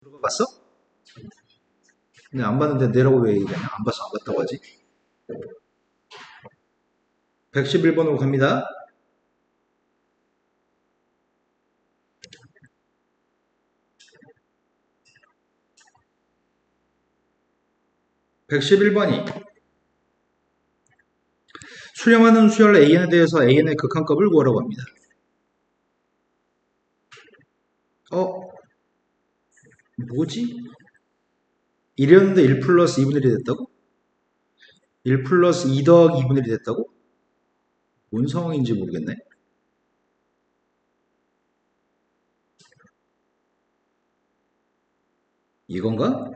들어가 봤어? 근데 안 봤는데 내라고 왜 얘기하냐? 안 봐서 안 봤다고 하지? 111번으로 갑니다. 111번이 수렴하는 수열 AN에 대해서 AN의 극한값을 구하라고 합니다. 뭐지? 이랬는데 1 플러스 2분의 1이 됐다고? 1 플러스 2 더하기 2분의 1이 됐다고? 뭔 상황인지 모르겠네. 이건가?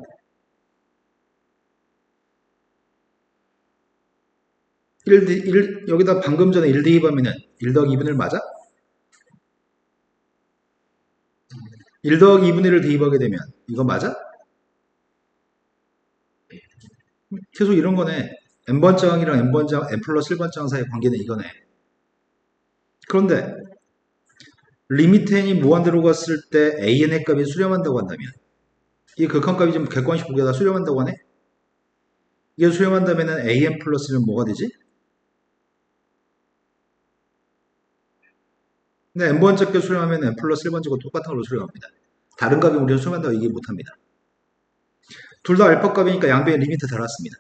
1, 방금 전에 1 대입하면은 1 더하기 2분의 1 맞아? 1 더하기 2분의 1을 대입하게 되면 이거 맞아? 계속 이런 거네. n번장이랑 n번장, n 플러스 1번장 사이의 관계는 이거네. 그런데 리미트 n이 무한대로 갔을 때 an의 값이 수렴한다고 한다면 이 극한값이 좀 객관식 보기에다 수렴한다고 하네? 이게 수렴한다면 an 플러스는 뭐가 되지? 근데 n번째 수렴하면 n 플러스 1번째가 똑같은 걸로 수렴합니다. 다른 값이 우리는 수렴한다고 얘기 못합니다. 둘 다 알파 값이니까 양변에 리미트 달았습니다.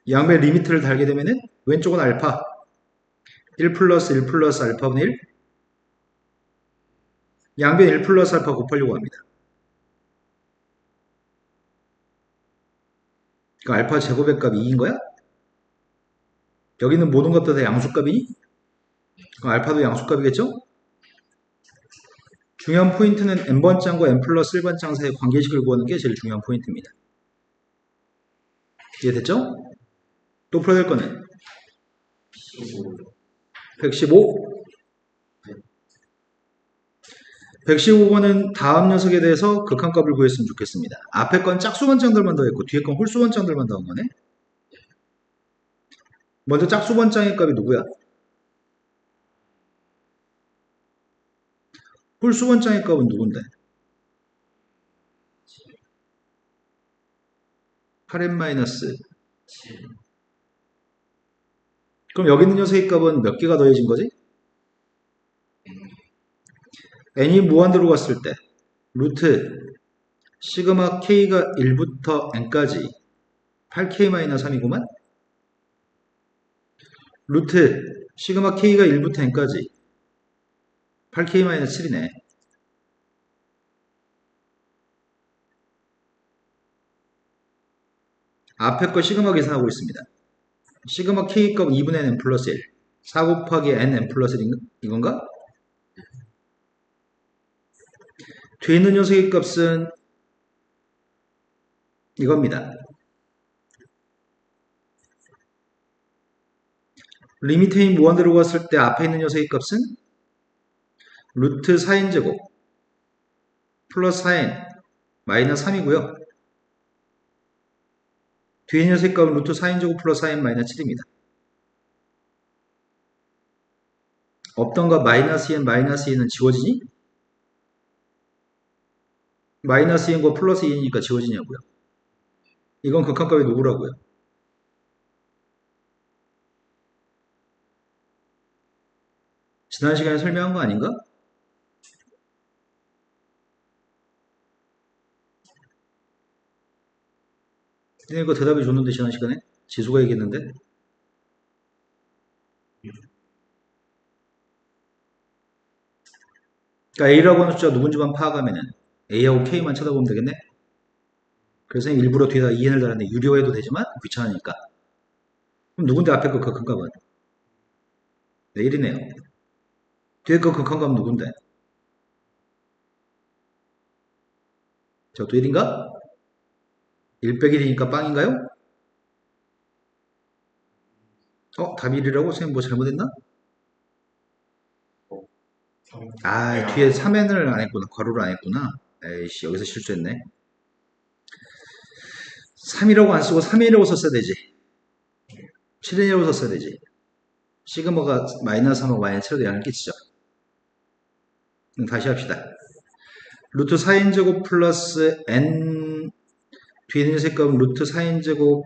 양변에 리미트를 달게 되면은 왼쪽은 알파 1 플러스 1 플러스 알파분의 1 양변 1 플러스 알파 곱하려고 합니다. 그러니까 알파 제곱의 값이 2인 거야? 여기는 모든 값도 다 양수값이니? 그럼 알파도 양수값이겠죠? 중요한 포인트는 n번장과 n 플러스 1번장 사이의 관계식을 구하는 게 제일 중요한 포인트입니다. 이해됐죠? 또 풀어야 될 거는 115 115번은 다음 녀석에 대해서 극한값을 구했으면 좋겠습니다. 앞에 건 짝수번장들만 더했고 뒤에 건 홀수번장들만 더한 거네. 먼저 짝수번장의 값이 누구야? 홀수번장의 값은 누군데? 8n-7 그럼 여기 있는 녀석의 값은 몇 개가 더해진 거지? n이 무한대로 갔을 때 루트 시그마 k가 1부터 n까지 8k-3이구만? 루트 시그마 k가 1부터 n까지 8k-7이네. 앞에 거 시그마 계산하고 있습니다. 시그마 k값 2분의 n 플러스 1 4 곱하기 n 플러스 1 이건가? 뒤에 있는 녀석의 값은 이겁니다. 리미트 n 무한대로 갔을 때 앞에 있는 녀석의 값은 루트 4n제곱 플러스 4n 마이너스 3이고요. 뒤에 있는 녀석의 값은 루트 4n제곱 플러스 4n 마이너스 7입니다. 없던 거 마이너스 2n 마이너스 2는 지워지니? 마이너스 2n과 플러스 2니까 지워지냐고요. 이건 극한값이 누구라고요? 지난 시간에 설명한 거 아닌가? 이거 대답이 줬는데 지난 시간에? 지수가 얘기했는데? 그러니까 A라고 하는 숫자가 누군지만 파악하면은 A하고 K만 쳐다보면 되겠네? 그래서 일부러 뒤에다 EN을 달았는데 유료해도 되지만 귀찮으니까. 그럼 누군데 앞에 거 극한값은? 네, 1이네요. 뒤에 거 극한값은 누군데? 저것도 1인가? 1 빼기 1이니까 빵인가요? 답이 1이라고? 선생님 뭐 잘못했나? 뒤에 3n을 안 했구나. 괄호를 안 했구나. 에이씨, 여기서 실수했네. 3이라고 안 쓰고 3이라고 썼어야 되지. 7이라고 썼어야 되지. 시그마가 마이너스 3하고 마이너스 7로 영향을 끼치죠. 다시 합시다. 루트 4n제곱 플러스 n 뒤에 있는 색깔은 루트 4n제곱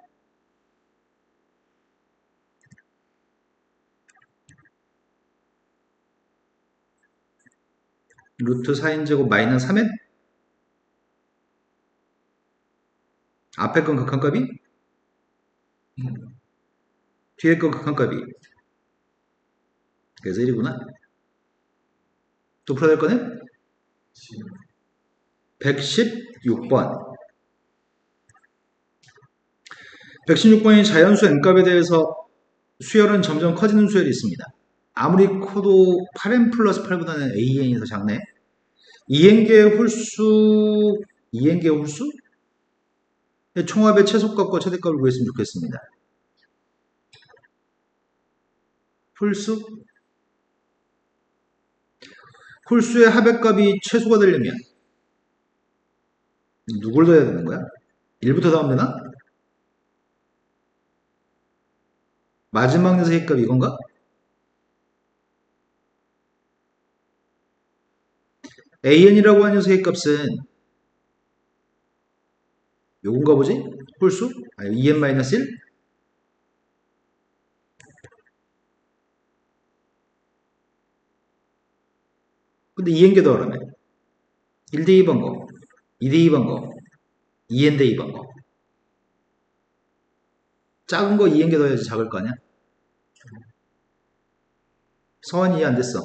루트 4n제곱 마이너스 3n? 앞에 건 극한값이? 뒤에 건 극한값이. 그래서 1이구나. 또 풀어야 될 거는? 116번. 116번이 자연수 n값에 대해서 수열은 점점 커지는 수열이 있습니다. 아무리 커도 8n 플러스 8보다는 an이 더 작네. 2n개의 홀수, 2n개의 홀수? 총합의 최소값과 최대값을 구했으면 좋겠습니다. 홀수? 홀수의 합의값이 최소가 되려면 누굴 더해야 되는 거야? 1부터 더하면 되나? 마지막 녀석의 값이 이건가? an이라고 하는 녀석의 값은 요건가 보지? 홀수? 아니 2n-1? 근데 2n개 더하라며 1대 2번 거, 2대 2번 거, 2n 대 2번 거. 작은 거 2n개 더해야지 작을 거 아니야? 서원이 이해 안 됐어.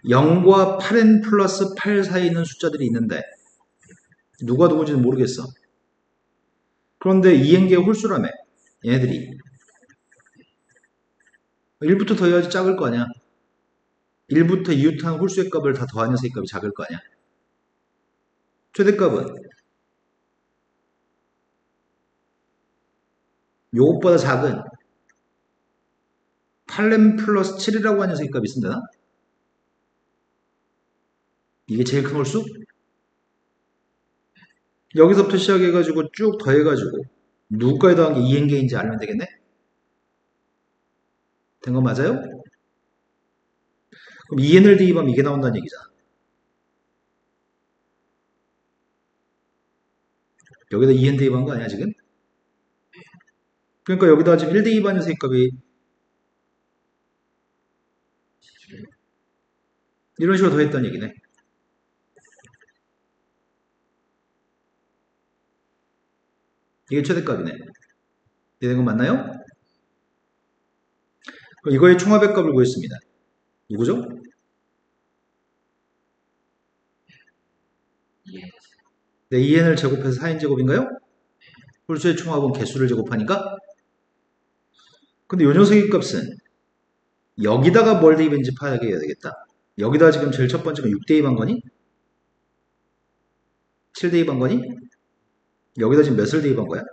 0과 8n 플러스 8 사이에 있는 숫자들이 있는데 누가 누군지는 모르겠어. 그런데 2n개의 홀수라며 얘네들이 1부터 더해야지 작을 거 아니야. 1부터 이웃한 홀수의 값을 다 더한 녀석의 값이 작을 거 아니야. 최대값은 요것보다 작은 8n 플러스 7이라고 하는 녀석의 값이 있으면 되나? 이게 제일 큰 홀수? 여기서부터 시작해가지고 쭉 더해가지고 누구까지 더한 게 2n개인지 알면 되겠네? 된 거 맞아요? 그럼 2n을 대입하면 이게 나온다는 얘기잖아. 여기다 2n 대입한 거 아니야 지금? 그러니까 여기다 지금 1 대입한 녀석의 값이 이런 식으로 더했다는 얘기네. 이게 최대값이네. 이해된 거 맞나요? 그럼 이거의 총합의 값을 구했습니다. 누구죠? 네, 2n을 제곱해서 4n 제곱인가요? 홀수의 총합은 개수를 제곱하니까. 근데 요 녀석의 값은 여기다가 뭘 대입했는지 파악해야 되겠다. 여기다 지금 제일 첫 번째가 6 대입한 거니? 7 대입한 거니? 여기다 지금 몇을 대입한 거야?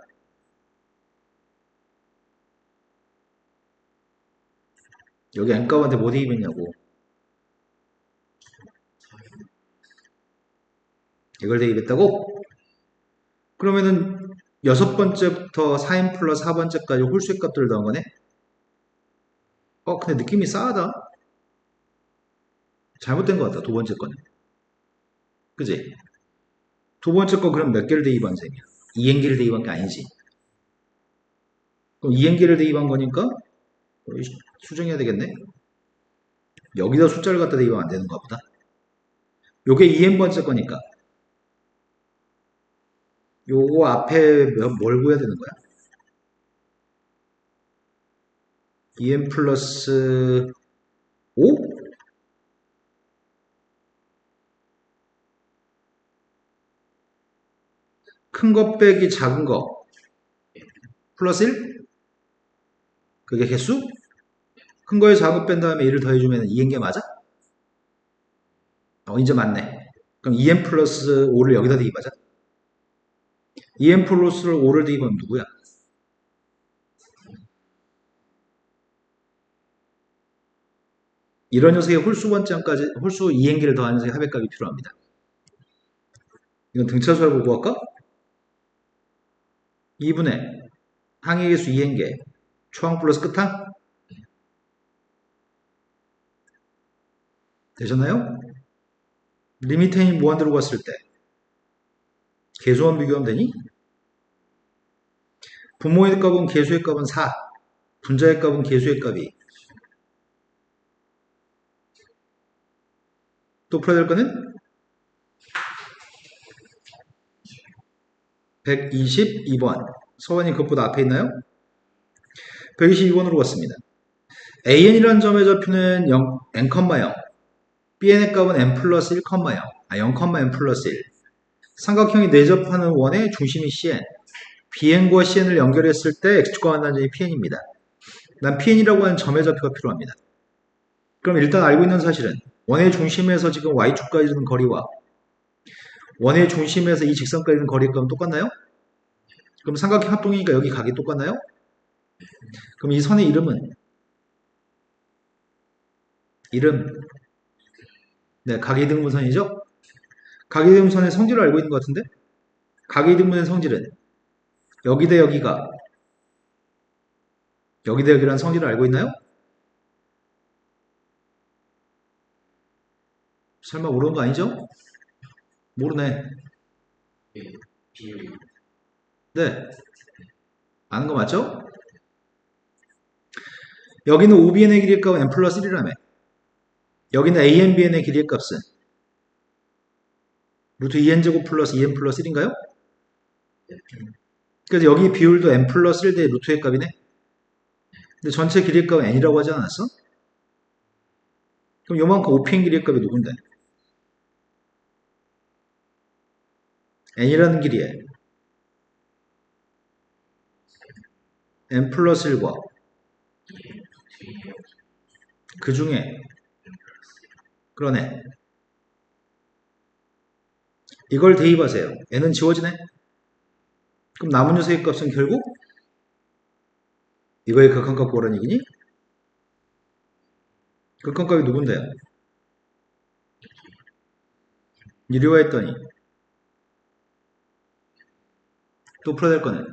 여기 n값한테 뭐 대입했냐고. 이걸 대입했다고? 그러면은 여섯 번째부터 4n 플러스 4번째까지 홀수의 값들을 더한 거네? 근데 느낌이 싸하다. 잘못된 것 같다, 두 번째 거는. 그지? 두 번째 거 그럼 몇 개를 대입한 셈이야? 2n개를 대입한 게 아니지. 그럼 2n개를 대입한 거니까 수정해야 되겠네? 여기다 숫자를 갖다 대입하면 안 되는가 보다. 요게 2n번째 거니까 요거 앞에 뭘 구해야 되는 거야? 2n 플러스 5? 큰 거 빼기 작은 거 플러스 1? 그게 개수? 큰 거에 작은 거 뺀 다음에 1을 더해주면 2n개 맞아? 이제 맞네. 그럼 2n 플러스 5를 여기다 대입하자. 2n 플러스 5를 대입하면 누구야? 이런 녀석의 홀수 번째까지 홀수 2n개를 더하는 녀석의 합의값이 필요합니다. 이건 등차수를 보고 할까? 2분의 항의 개수 2n개 초항 플러스 끝항 되셨나요? 리미트 n이 무한대로 갔을 때 계수원 비교하면 되니? 분모의 값은 계수의 값은 4, 분자의 값은 계수의 값이. 또 풀어야 될 거는 122번. 서원이 그것보다 앞에 있나요? 122번으로 갔습니다. AN이라는 점의 좌표는 0, n,0, BN의 값은 n 플러스 1, 0, 0, n 플러스 1. 삼각형이 내접하는 원의 중심이 CN. BN과 CN을 연결했을 때 X축과 만나는 점이 PN입니다. 난 PN이라고 하는 점의 좌표가 필요합니다. 그럼 일단 알고 있는 사실은 원의 중심에서 지금 Y축까지 있는 거리와 원의 중심에서 이 직선까지 있는 거리의 값은 똑같나요? 그럼 삼각형 합동이니까 여기 각이 똑같나요? 그럼 이 선의 이름은 네, 각이등분선이죠? 각이등분선의 성질을 알고 있는 것 같은데? 각이등분의 성질은 여기 대 여기가 여기 대 여기라는 성질을 알고 있나요? 설마 모르는 거 아니죠? 모르네. 네. 아는 거 맞죠? 여기는 OBN의 길이의 값은 n 플러스 1이라며. 여기는 ANBN의 길이의 값은 루트 2n제곱 플러스 2n 플러스 1인가요? 그래서 여기 비율도 n 플러스 1 대 루트의 값이네. 근데 전체 길이의 값은 n이라고 하지 않았어? 그럼 요만큼 OPN 길이의 값이 누군데? n이라는 길이에 n 플러스 1과 그 중에 그러네. 이걸 대입하세요. n은 지워지네. 그럼 남은 녀석의 값은 결국 이거의 극한값 구하라는 얘기니? 극한값이 누군데요? 이리와 했더니 또 풀어야 될 거는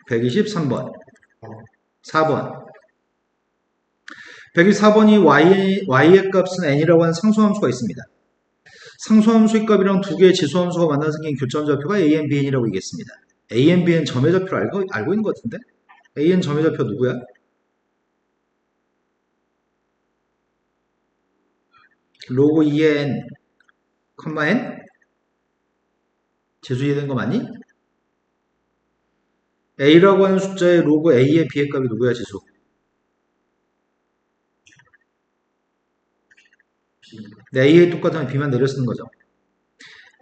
123번 4번 124번이 y의 값은 n이라고 하는 상수함수가 있습니다. 상수함수의 값이랑 두 개의 지수함수가 만나서 생긴 교점좌표가 AN, BN이라고 얘기했습니다. AN, BN 점의 좌표를 알고 있는 것 같은데? AN 점의 좌표 누구야? 로그 2의 n, 컴마 n? 지수 이해된 거 맞니? A라고 하는 숫자의 로그 A의 B의 값이 누구야, 지수? 네, A에 똑같으면 B만 내려 쓰는 거죠.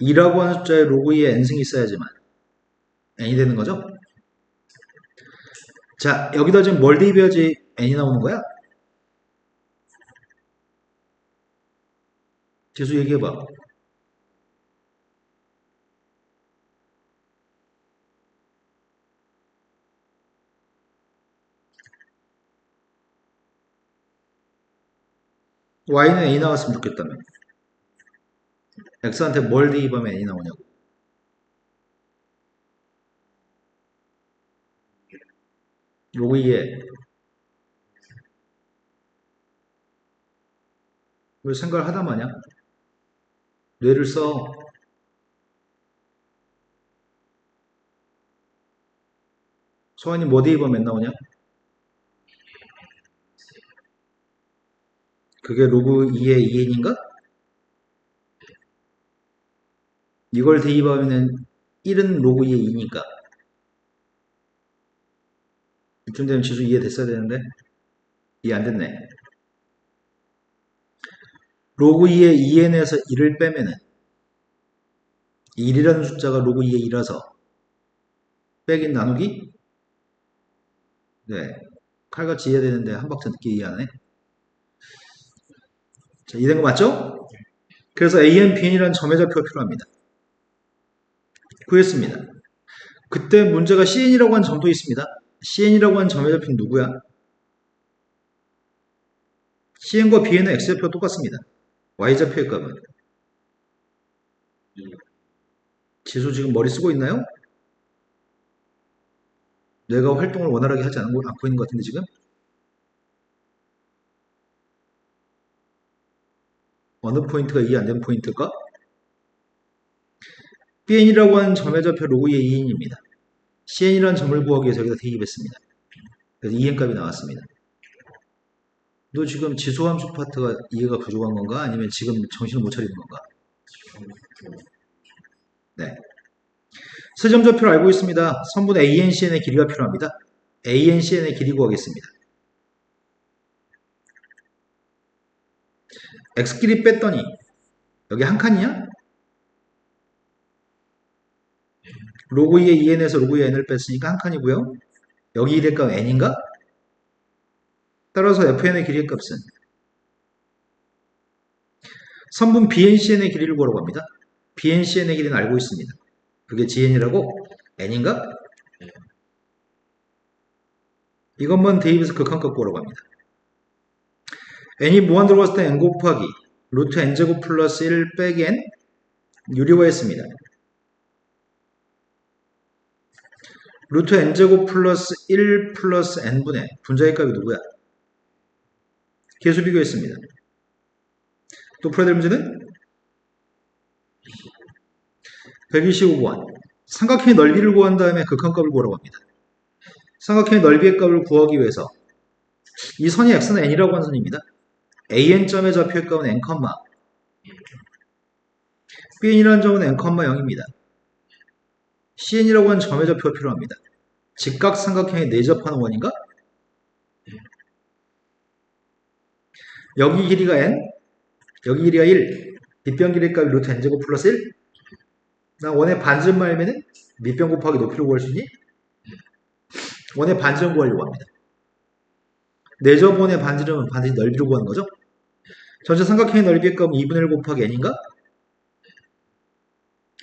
2라고 하는 숫자의 로그 2에 n승이 있어야지만 n이 되는 거죠. 자, 여기다 지금 뭘 대입해야지 n이 나오는 거야? 지수 얘기해봐. y는 n이 나왔으면 좋겠다며. x한테 뭘 대입하면 n이 나오냐고. 로그 2에 왜 생각을 하다 마냐? 뇌를 써. 소환이 뭐 대입하면 n 나오냐? 그게 로그 2의 2n인가? 이걸 대입하면 1은 로그 2의 2니까. 이쯤 되면 지수 이해됐어야 되는데 이해 안 됐네. 로그 2의 2n에서 1을 빼면은 1이라는 숫자가 로그 2의 2라서 빼긴 나누기? 네. 칼같이 이해되는데 한 박자 늦게 이해하네. 자, 이해된 거 맞죠? 그래서 AN, BN이라는 점의 좌표가 필요합니다. 구했습니다. 그때 문제가 CN이라고 하는 점도 있습니다. CN이라고 하는 점의 좌표는 누구야? CN과 BN은 X좌표가 똑같습니다. Y좌표의 값은 지수 지금 머리 쓰고 있나요? 뇌가 활동을 원활하게 하지 않고 있는 것 같은데 지금? 어느 포인트가 이해 안 되는 포인트일까? Bn이라고 하는 점의 좌표 로그의 2n입니다. Cn이라는 점을 구하기 위해서 여기다 대입했습니다. 그래서 2n 값이 나왔습니다. 너 지금 지수함수 파트가 이해가 부족한 건가? 아니면 지금 정신을 못 차리는 건가? 네. 세점 좌표를 알고 있습니다. 선분 ANCN의 길이가 필요합니다. ANCN의 길이 구하겠습니다. X길이 뺐더니 여기 한 칸이냐? 로그 2의 2n에서 로그 2의 n을 뺐으니까 한 칸이고요. 여기 1의 값 n인가? 따라서 fn의 길이의 값은 선분 BNCN의 길이를 구하라고 합니다. BNCN의 길이는 알고 있습니다. 그게 GN이라고? n인가? 이것만 대입해서 극한값 구하라고 합니다. n이 무한 들어갔을 때 n 곱하기 루트 n제곱 플러스 1 빼기 n 유리화했습니다. 루트 n제곱 플러스 1 플러스 n분의 분자의 값이 누구야? 계수 비교했습니다. 또 풀어야 될 문제는 125번. 삼각형의 넓이를 구한 다음에 극한값을 구하라고 합니다. 삼각형의 넓이의 값을 구하기 위해서 이 선이 x는 n이라고 하는 선입니다. an점의 좌표의 값은 n, bn이라는 점은 n, 0입니다. cn이라고 하는 점의 좌표가 필요합니다. 직각삼각형에 내접하는 원인가? 여기 길이가 n, 여기 길이가 1, 밑변 길이의 값이 루트 n제곱 플러스 1. 나 원의 반지름 말면은 밑변 곱하기 높이를 구할 수 있니? 원의 반지름 구하려고 합니다. 내접 원의 반지름은 반드시 넓이를 구하는 거죠? 전체 삼각형의 넓이의 값은 2분의 1 곱하기 n인가?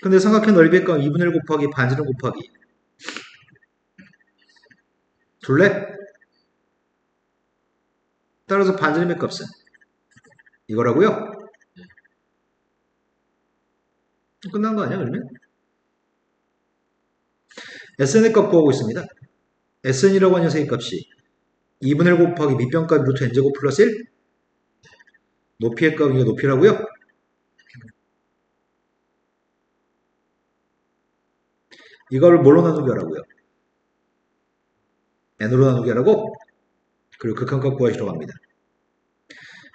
근데 삼각형 넓이의 값은 2분의 1 곱하기 반지름 곱하기 둘레? 따라서 반지름의 값은 이거라고요? 끝난 거 아니야 그러면? SN의 값 구하고 있습니다. SN이라고 하는 녀석의 값이 2분의 1 곱하기 밑변값 루트 n제곱 플러스 1 높이의 값이 이게 높이라고요? 이걸 뭘로 나누게 하라고요? n으로 나누게 하라고? 그리고 극한값 구하시라고 합니다.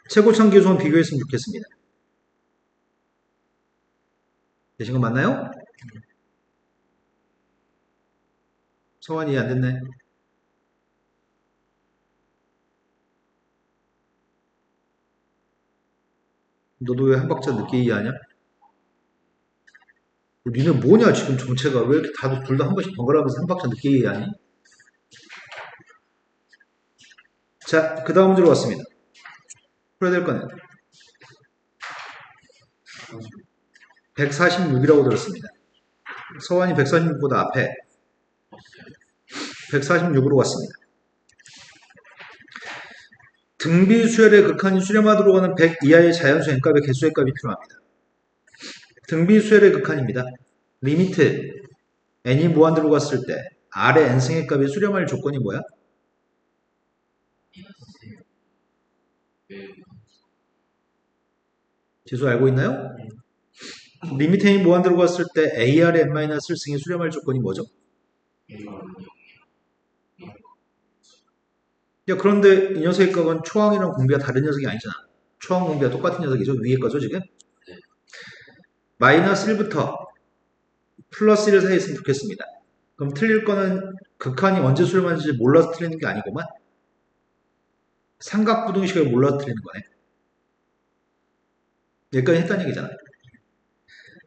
최고참 기수원 비교했으면 좋겠습니다. 되신 거 맞나요? 성환이 이해 안 됐네. 너도 왜 한 박자 늦게 이해하냐? 니네 뭐냐 지금 정체가 왜 이렇게 다들 둘 다 한 번씩 번갈아가면서 한 박자 늦게 이해하니? 자, 그 다음 문제로 왔습니다. 풀어야 될 거는 146이라고 들었습니다. 서환이 146보다 앞에 146으로 왔습니다. 등비수열의 극한이 수렴하도록 하는 100 이하의 자연수 n값의 개수의 값이 필요합니다. 등비수열의 극한입니다. 리미트 n이 무한대로 갔을 때 R의 n승의 값이 수렴할 조건이 뭐야? 지수 알고 있나요? 리미트 n이 무한대로 갔을 때 AR의 n-1승이 수렴할 조건이 뭐죠? 야, 그런데 이 녀석의 값은 초항이랑 공비가 다른 녀석이 아니잖아. 초항 공비가 똑같은 녀석이죠. 위에 거죠 지금? 마이너스 1부터 플러스 1 사이에 있으면 좋겠습니다. 그럼 틀릴 거는 극한이 언제 수렴하는지 몰라서 틀리는 게 아니고만 삼각부등식을 몰라서 틀리는 거네. 여기까지 했다는 얘기잖아.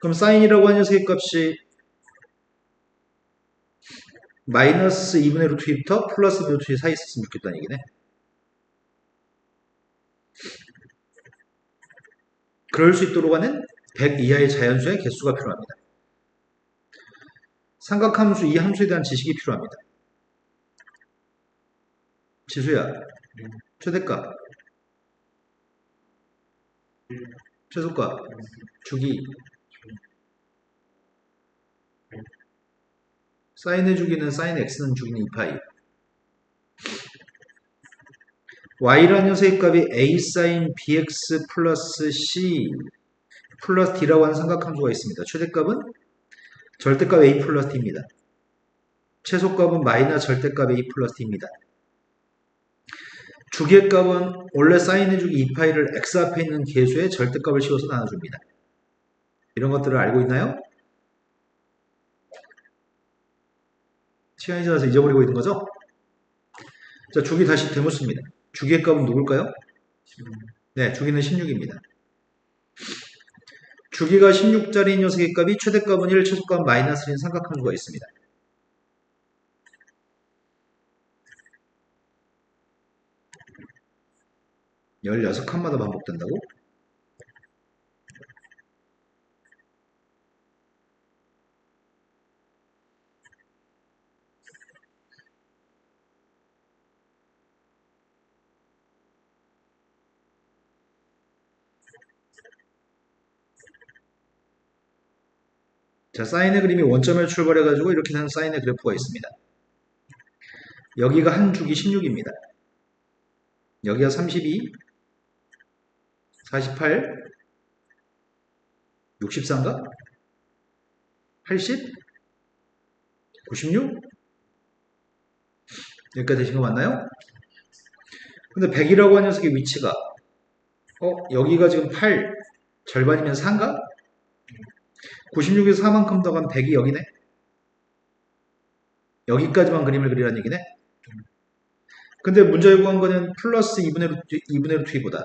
그럼 사인이라고 하는 녀석의 값이 마이너스 2분의 루트 2부터 플러스 루트 2 사이에 있으면 좋겠다는 얘기네. 그럴 수 있도록 하는 100 이하의 자연수의 개수가 필요합니다. 삼각함수 이 함수에 대한 지식이 필요합니다. 지수야, 최대값, 최소값, 주기, 사인의 주기는 사인 x는 주기는 2파이. y라는 녀석의 값이 a sin bx 플러스 c 플러스 d라고 하는 삼각함수가 있습니다. 최대값은 절대값 a 플러스 d입니다. 최소값은 마이너스 절대값 a 플러스 d입니다. 주기값은 원래 사인해주기 2파이를 x 앞에 있는 계수의 절대값을 씌워서 나눠줍니다. 이런 것들을 알고 있나요? 시간이 지나서 잊어버리고 있는 거죠? 자, 주기 다시 되묻습니다. 주기의 값은 누굴까요? 네, 주기는 16입니다. 주기가 16짜리 녀석의 값이 최대값은 1, 최소값은 마이너스 1인 삼각함수가 있습니다. (16) 칸마다 반복된다고? 자, 사인의 그림이 원점을 출발해가지고 이렇게 되는 사인의 그래프가 있습니다. 여기가 한 주기 16입니다. 여기가 32, 48, 64인가? 80, 96? 여기까지 되신 거 맞나요? 근데 100이라고 하는 녀석의 위치가 여기가 지금 8, 절반이면 4인가? 96에서 4만큼 더 가면 100이 여기네? 여기까지만 그림을 그리라는 얘기네? 근데 문제에 구한 거는 플러스 2분의 루트 2보다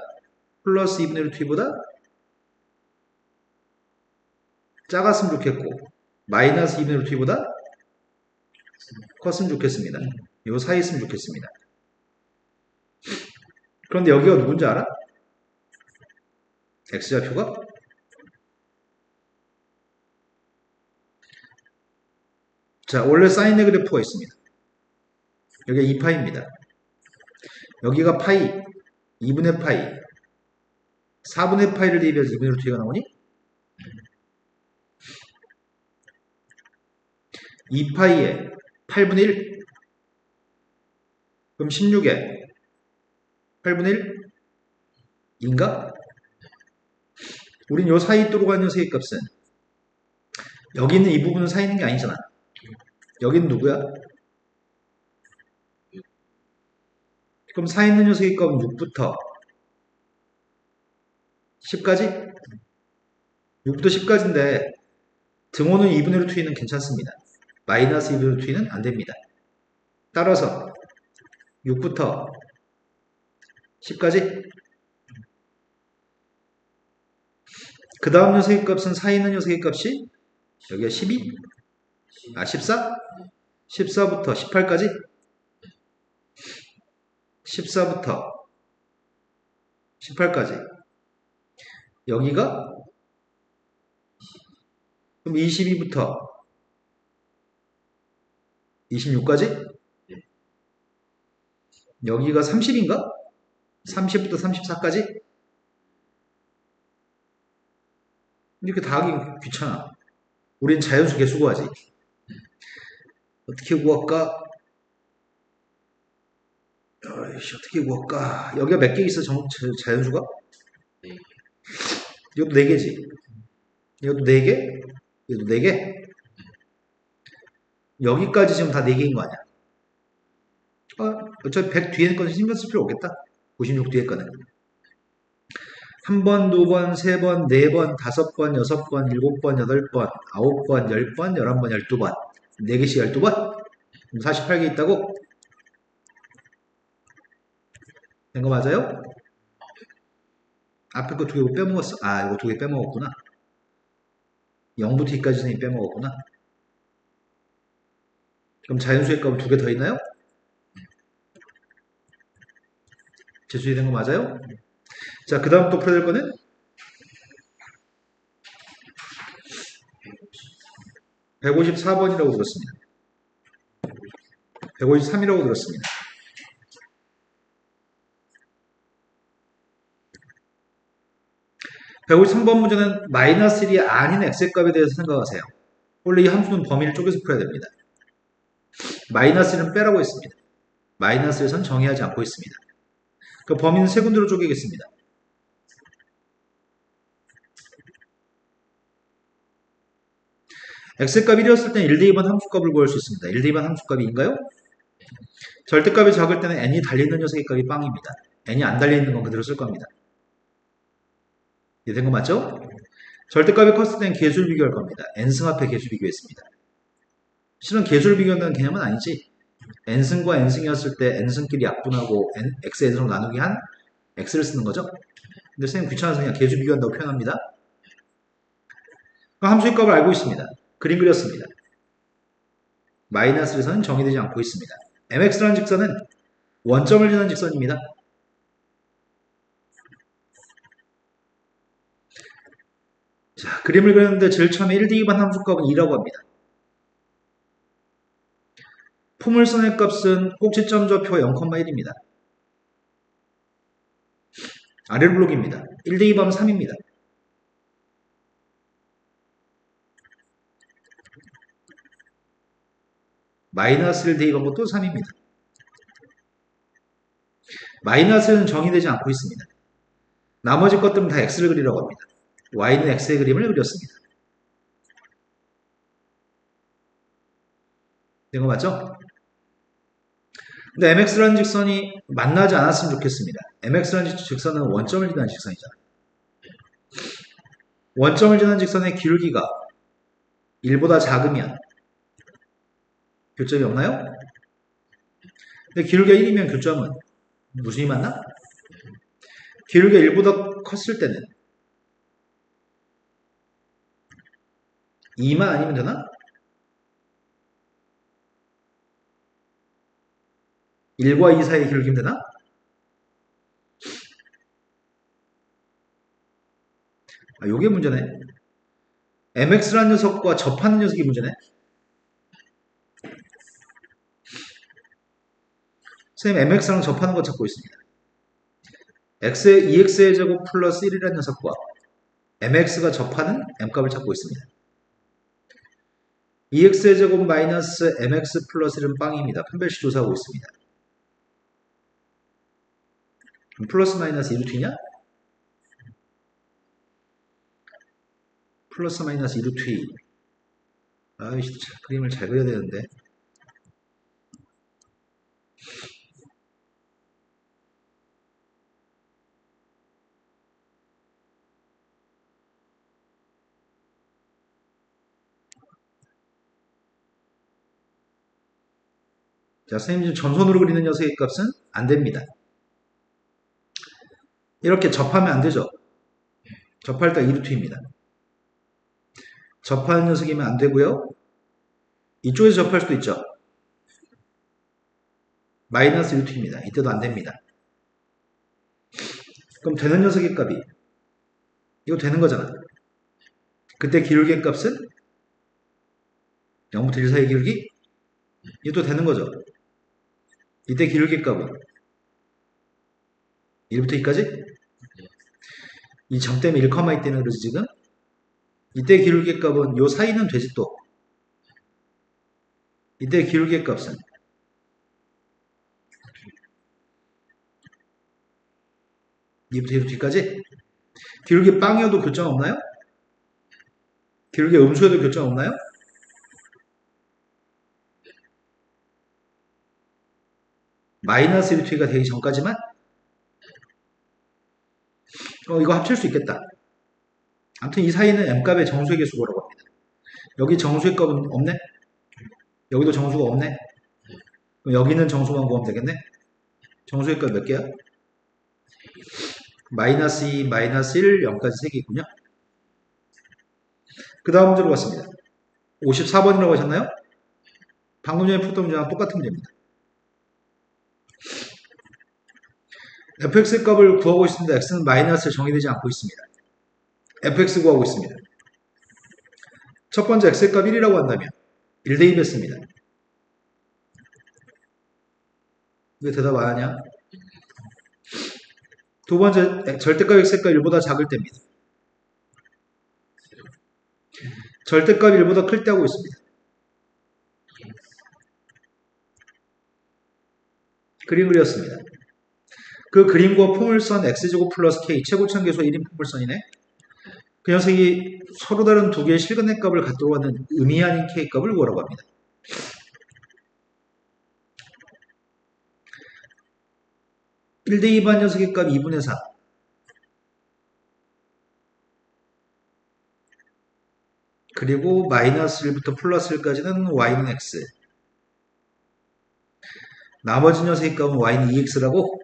플러스 2분의 루트 2보다 작았으면 좋겠고 마이너스 2분의 루트 2보다 컸으면 좋겠습니다. 요 사이 있으면 좋겠습니다. 그런데 여기가 누군지 알아? x좌표가? 자, 원래 사인의 그래프가 있습니다. 여기가 2파이입니다. 여기가 파이, 2분의 파이, 4분의 파이를 대입해서 2분의 루트 2가 나오니? 2파이에 8분의 1? 그럼 16에 8분의 1? 인가? 우린 요 사이 또로 가는 녀석의 값은 여기 있는 이 부분은 사이 있는 게 아니잖아. 여기는 누구야? 그럼 사이 있는 녀석의 값은 6부터 10까지? 6부터 10까지인데 등호는 2분의 루트 2는 괜찮습니다. 마이너스 2분의 루트 2는 안됩니다. 따라서 6부터 10까지 그 다음 녀석의 값은 사이 있는 녀석의 값이 여기가 12? 14? 14부터 18까지 14부터 18까지 여기가 그럼 22부터 26까지 여기가 30인가? 30부터 34까지 이렇게 다 하기 귀찮아. 우린 자연수 개수구하지. 어떻게 구할까? 어떻게 구할까? 여기가 몇 개 있어, 자연수가? 이것도 4개지. 이것도 4개? 이것도 4개? 여기까지 지금 다 4개인 거 아니야? 어차피 100 뒤에 거는 신경 쓸 필요 없겠다. 96 뒤에 거는. 1번, 2번, 3번, 4번, 5번, 6번, 7번, 8번, 9번, 10번, 11번, 12번. 4개씩 12번? 48개 있다고? 된 거 맞아요? 앞에 거 2개 빼먹었어. 이거 2개 빼먹었구나. 0부터 2까지 선생님 빼먹었구나. 그럼 자연수의 값은 2개 더 있나요? 제수이 된 거 맞아요? 자, 그 다음 또 풀어야 될 거는 154번이라고 들었습니다. 153이라고 들었습니다. (153번) 문제는 마이너스 1이 아닌 x의 값에 대해서 생각하세요. 원래 이 함수는 범위를 쪼개서 풀어야 됩니다. 마이너스 1은 빼라고 했습니다. 마이너스 1선 정의하지 않고 있습니다. 그 범위는 세 군데로 쪼개겠습니다. x값 1이었을 때는 1대2번 함수값을 구할 수 있습니다. 1대2번 함수값이 2인가요? 절대값이 작을 때는 n이 달려있는 녀석의 값이 빵입니다. n이 안 달려있는 건 그대로 쓸 겁니다. 이해된 거 맞죠? 절대값이 컸을 때는 계수를 비교할 겁니다. n승 앞에 계수 비교했습니다. 실은 계수를 비교한다는 개념은 아니지. n승과 n승이었을 때 n승끼리 약분하고 x, n승으로 나누기 한 x를 쓰는 거죠. 근데 선생님 귀찮아서 그냥 계수 비교한다고 표현합니다. 함수의 값을 알고 있습니다. 그림 그렸습니다. 마이너스에서는 정의되지 않고 있습니다. mx라는 직선은 원점을 지나는 직선입니다. 자, 그림을 그렸는데 제일 처음에 1대2번 함수값은 2라고 합니다. 포물선의 값은 꼭지점 좌표 0,1입니다. 아래블록입니다. 1대2번 3입니다. 마이너스 1대2번 것도 3입니다. 마이너스는 정의되지 않고 있습니다. 나머지 것들은 다 x를 그리라고 합니다. y는 x의 그림을 그렸습니다. 된 거 맞죠? 근데 mx라는 직선이 만나지 않았으면 좋겠습니다. mx라는 직선은 원점을 지나는 직선이잖아요. 원점을 지나는 직선의 기울기가 1보다 작으면 교점이 없나요? 근데 기울기가 1이면 교점은 무슨 이 맞나? 기울기가 1보다 컸을 때는 2만 아니면 되나? 1과 2 사이의 기울기면 되나? 아, 요게 문제네. mx라는 녀석과 접하는 녀석이 문제네. 선생님 mx랑 접하는 거 찾고 있습니다. x의 2x의 제곱 플러스 1이라는 녀석과 mx가 접하는 m값을 찾고 있습니다. 2x의 제곱 마이너스 mx 플러스 1은 빵입니다. 판별식 조사하고 있습니다. 그럼 플러스 마이너스 2루트냐? 플러스 마이너스 2루트. 아이씨, 그림을 잘 그려야 되는데. 자, 선생님 지금 전손으로 그리는 녀석의 값은 안 됩니다. 이렇게 접하면 안 되죠. 접할 때 2루트입니다. 접하는 녀석이면 안 되고요. 이쪽에서 접할 수도 있죠. 마이너스 2루트입니다. 이때도 안 됩니다. 그럼 되는 녀석의 값이 이거 되는 거잖아. 그때 기울기의 값은 0부터 1 사이의 기울기? 이것도 되는 거죠. 이때 기울기 값은 1부터 2까지? 이 점 때문에 1,2 때문에 그러지 지금? 이때 기울기 값은 요 사이는 되지 또. 이때 기울기 값은 이부터 2까지? 기울기 빵이어도 교점 없나요? 기울기 음수여도 교점 없나요? 마이너스 1t가 되기 전까지만? 이거 합칠 수 있겠다. 아무튼 이 사이는 m값의 정수의 개수라고 합니다. 여기 정수의 값은 없네? 여기도 정수가 없네? 그럼 여기는 정수만 구하면 되겠네? 정수의 값 몇 개야? 마이너스 2, 마이너스 1, 0까지 3개 있군요. 그 다음 문제로 갔습니다. 54번이라고 하셨나요? 방금 전에 풀었던 문제랑 똑같은 문제입니다. fx의 값을 구하고 있습니다. x는 마이너스에 정의되지 않고 있습니다. fx 구하고 있습니다. 첫 번째 x의 값 1이라고 한다면 1대2 뺐습니다. 왜 대답 안 하냐? 두 번째 절대값 x의 값 1보다 작을 때입니다. 절대값 1보다 클 때 하고 있습니다. 그림 그렸습니다. 그 그림과 포물선 x제곱 플러스 k 최고차계수가 1인 포물선이네. 그 녀석이 서로 다른 두 개의 실근의 값을 갖도록 하는 의미 아닌 k 값을 구하라고 합니다. 1대 2반 녀석의 값 2분의 4. 그리고 마이너스 1부터 플러스 1까지는 y는 x. 나머지 녀석의 값은 y는 2x라고.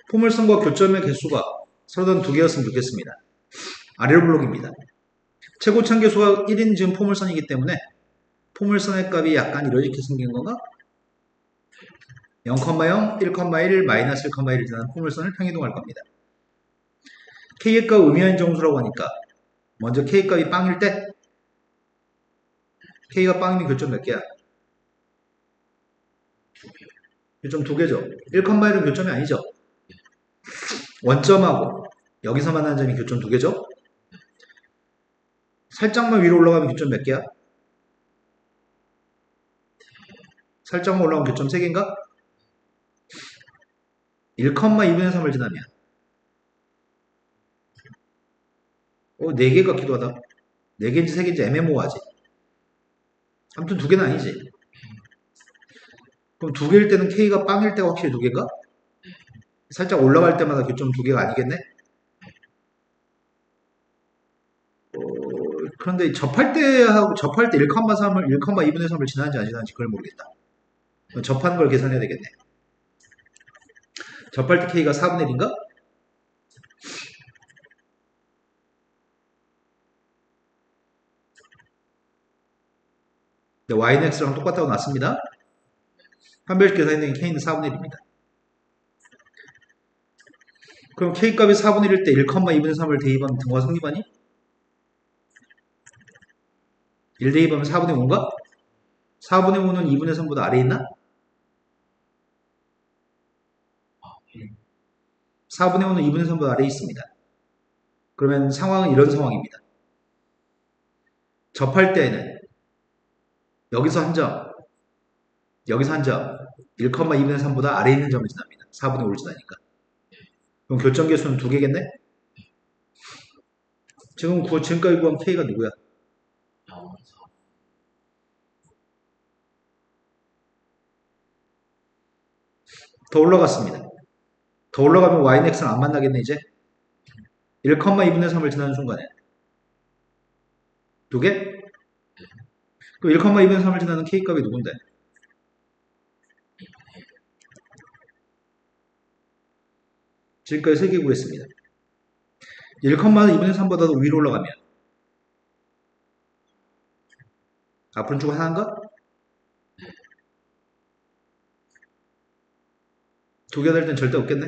포물선과 교점의 개수가 서로 다른 두 개였으면 좋겠습니다. 아래로 블록입니다. 최고참 개수가 1인 지금 포물선이기 때문에 포물선의 값이 약간 이렇게 생긴 건가? 0,0, 1,1, 마이너스 1,1을 지나는 포물선을 평이동할 겁니다. K의 값 의미한 정수라고 하니까 먼저 K 값이 빵일 때 K가 빵이면 교점 몇 개야? 교점 두 개죠. 1,1은 교점이 아니죠. 원점하고 여기서 만나는 점이 교점 두 개죠. 살짝만 위로 올라가면 교점 몇 개야? 살짝만 올라가면 교점 3개인가? 1,2분의 3을 지나면 4개 같기도 하다. 4개인지 3개인지 애매모호하지. 아무튼 2개는 아니지. 그럼 2개일 때는 K가 빵일 때가 확실히 2개인가? 살짝 올라갈 때마다 교점 2개가 아니겠네? 그런데 접할 때 1,3을 1,2분의 3을 지나는지 안 지나는지 그걸 모르겠다. 접하는 걸 계산해야 되겠네. 접할 때 K가 4분의 1인가? 네, Y는 X랑 똑같다고 났습니다. 판별식 계산했더니 K는 4분의 1입니다. 그럼 K값이 4분의 1일 때 1,2분의 3을 대입하면 등호가 성립하니? 1 대입하면 4분의 5인가? 4분의 5는 2분의 3보다 아래에 있나? 4분의 5는 2분의 3보다 아래에 있습니다. 그러면 상황은 이런 상황입니다. 접할 때는 여기서 한 점, 여기서 한 점, 1,2분의 3보다 아래에 있는 점을 지납니다. 4분의 5를 지나니까. 그럼 교점 개수는 2개겠네? 지금까지 구한 K가 누구야? 더 올라갔습니다. 더 올라가면 Y는 X랑 안 만나겠네, 이제? 1,2분의 3을 지나는 순간에. 2개? 그럼 1,2분의 3을 지나는 K값이 누군데? 지금까지 3개 구했습니다. 1,2분의 3보다도 위로 올라가면 앞으로는 쭉 하나인가? 2개 될 땐 절대 없겠네?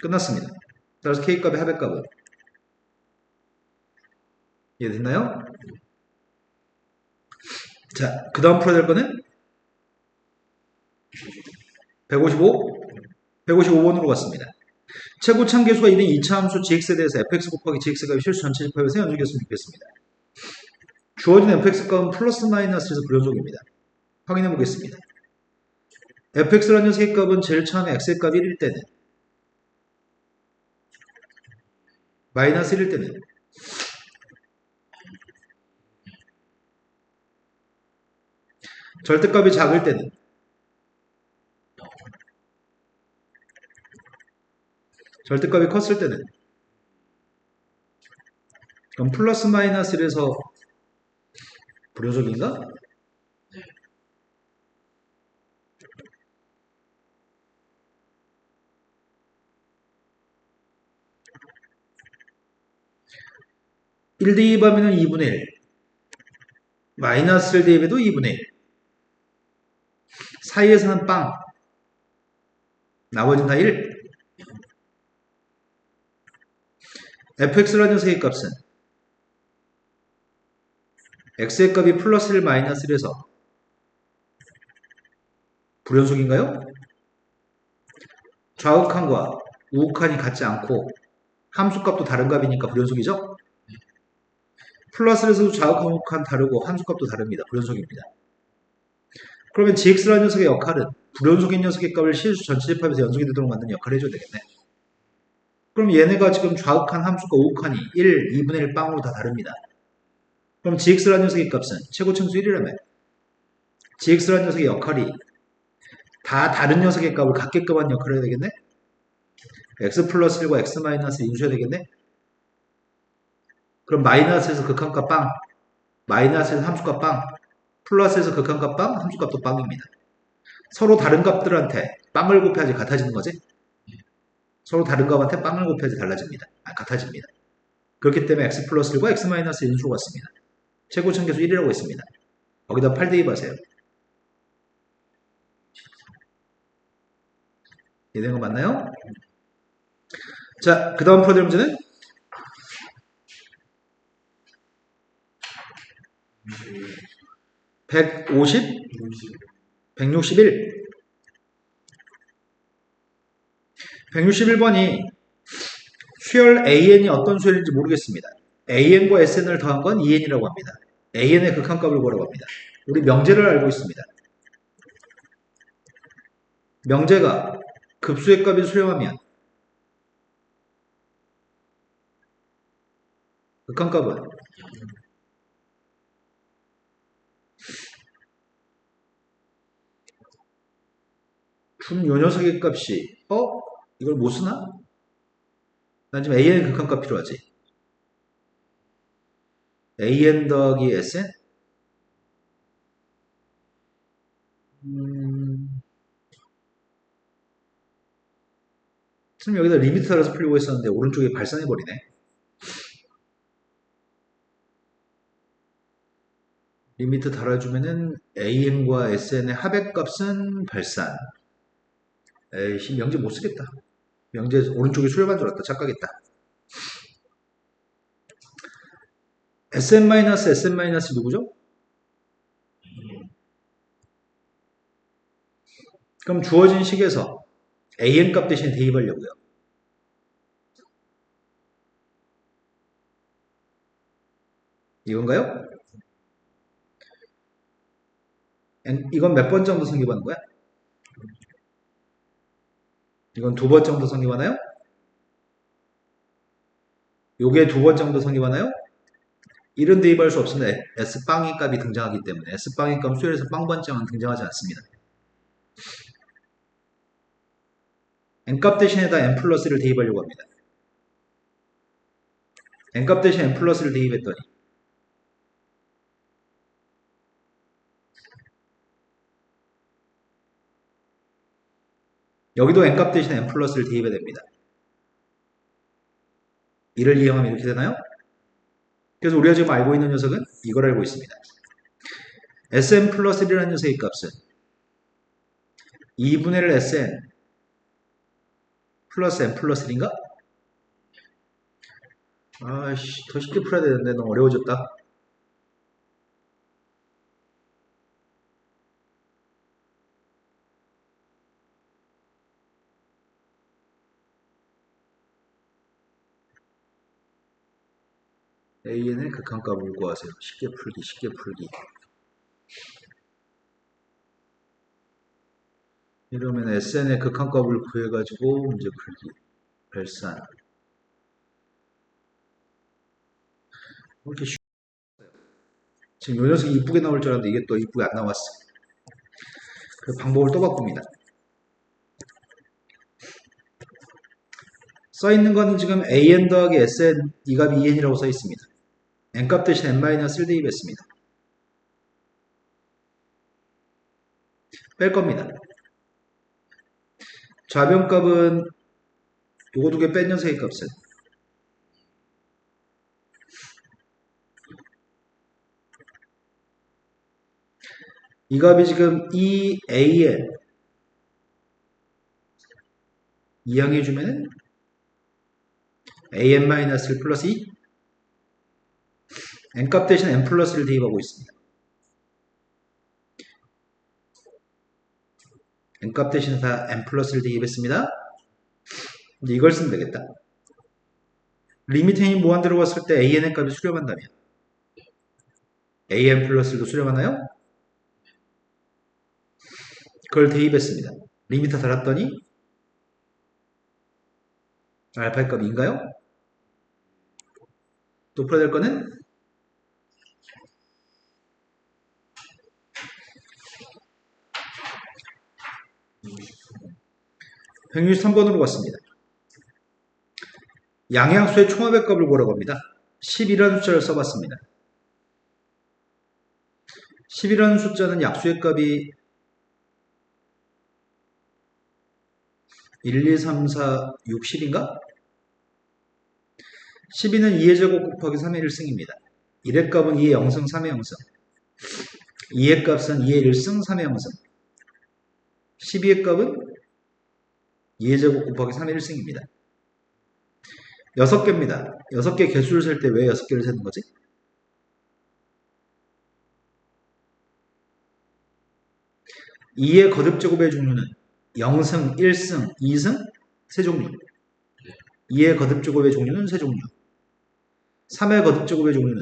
끝났습니다. 따라서 K값의 합의값은 이해됐나요? 자, 그 다음 풀어야 될 거는 155? 155번으로 갔습니다. 최고참 계수가 1인 2차 함수 gx에 대해서 fx 곱하기 gx가 실수 전체 집합에서 연속이었으면 좋겠습니다. 주어진 fx 값은 플러스 마이너스에서 불연속입니다. 확인해 보겠습니다. fx라는 녀석의 값은 제일 처음에 x의 값 1일 때는 마이너스 1일 때는 절대값이 작을 때는 절대값이 컸을 때는 그럼 플러스 마이너스 1에서 불연속인가? (1 대입하면 2분의 1) 마이너스 1 대입해도 2분의 1 사이에서는 빵 나머지는 다 1 fx라는 녀석의 값은 x의 값이 플러스 1 마이너스 1에서 불연속인가요? 좌극한과 우극한이 같지 않고 함수값도 다른 값이니까 불연속이죠? 플러스에서도 좌극한, 우극한 다르고 함수값도 다릅니다. 불연속입니다. 그러면 gx라는 녀석의 역할은 불연속인 녀석의 값을 실수 전체 집합에서 연속이 되도록 만드는 역할을 해줘야 되겠네. 그럼 얘네가 지금 좌극한 함수과 우극한이 1, 2분의 1 빵으로 다 다릅니다. 그럼 gx라는 녀석의 값은 최고층수 1이라면 gx라는 녀석의 역할이 다 다른 녀석의 값을 같게끔 하는 역할을 해야 되겠네? x 플러스 1과 x 마이너스 인수해야 되겠네? 그럼 마이너스에서 극한값 빵, 마이너스에서 함수값 빵, 플러스에서 극한값 빵, 함수값도 빵입니다. 서로 다른 값들한테 빵을 곱해야지 같아지는 거지? 서로 다른 값한테 빵을 곱해야지 달라집니다. 같아집니다. 그렇기 때문에 x 플러스 1과 x 마이너스 인수로 같습니다. 최고층 계수 1이라고 했습니다. 거기다 8 대입하세요. 이해된 거 맞나요? 자, 그 다음 풀어드릴 문제는 150, 161. 161번이 수열 AN이 어떤 수열인지 모르겠습니다. AN과 SN을 더한 건 EN이라고 합니다. AN의 극한값을 구하라고 합니다. 우리 명제를 알고 있습니다. 명제가 급수의 값이 수렴하면 극한값은 요 녀석의 값이 이걸 못 쓰나? 난 지금 AN의 극한값 필요하지. AN 더하기 SN? 지금 여기다 리미트 달아서 풀려고 했었는데 오른쪽에 발산해버리네. 리미트 달아주면은 AN과 SN의 합의값은 발산. 에이씨, 명제 못 쓰겠다. 명제 오른쪽에 수렴한 줄 알았다. 착각했다. SN-SN- 누구죠? 그럼 주어진 식에서 AN 값 대신 대입하려고요. 이건가요? 이건 몇 번 정도 성립하는 거야? 이건 2번 정도 성립하나요? 요게 2번 정도 성립하나요? 이런 대입할 수 없습니다. S빵의 값이 등장하기 때문에 S빵의 값 수열에서 빵번장은 등장하지 않습니다. N값 대신에다 N 플러스를 대입하려고 합니다. N값 대신 N 플러스를 대입했더니 여기도 N값 대신 N 플러스를 대입해야 됩니다. 이를 이용하면 이렇게 되나요? 그래서 우리가 지금 알고 있는 녀석은 이걸 알고 있습니다. Sn 플러스 1이라는 녀석의 값은 2분의 1 Sn 플러스 N 플러스 1인가? 아이씨, 더 쉽게 풀어야 되는데 너무 어려워졌다. AN의 극한값을 구하세요. 쉽게 풀기, 쉽게 풀기. 이러면 SN의 극한값을 구해가지고 문제 풀기. 발산. 이렇게 지금 요 녀석이 이쁘게 나올 줄 알았는데 이게 또 이쁘게 안 나왔어. 그 방법을 또 바꿉니다. 써있는 거는 지금 AN 더하기 SN 이 값이 EN이라고 써있습니다. N값 대신 N-1 대입했습니다. 뺄 겁니다. 좌변값은 요거 두 개 뺀 녀석의 값은 이 값이 지금 EAN 이항해주면은 AN-1 플러스 2 N값 대신 N 플러스를 대입하고 있습니다. n값 대신에 다 n 플러스를 대입했습니다. 이제 이걸 쓰면 되겠다. 리미트 n이 무한대로 갔을 때 an의 값이 수렴한다면 an 플러스도 수렴하나요? 그걸 대입했습니다. 리미터 달았더니 알파의 값이 인가요? 또 풀어야 될 거는 163번으로 갔습니다. 양양수의 총합의 값을 구하라고 합니다. 10이라는 숫자를 써봤습니다. 10이라는 숫자는 약수의 값이 1, 2, 3, 4, 6, 10인가? 12는 2의 제곱 곱하기 3의 1승입니다. 1의 값은 2의 0승, 3의 0승. 2의 값은 2의 1승, 3의 0승. 12의 값은 2의 제곱 곱하기 3의 1승입니다. 6개입니다. 6개 개수를 셀 때 왜 6개를 세는 거지? (2의) 거듭제곱의 종류는 0승, 1승, 2승, 세 종류. 2의 거듭제곱의 종류는 세 종류. 3의 거듭제곱의 종류는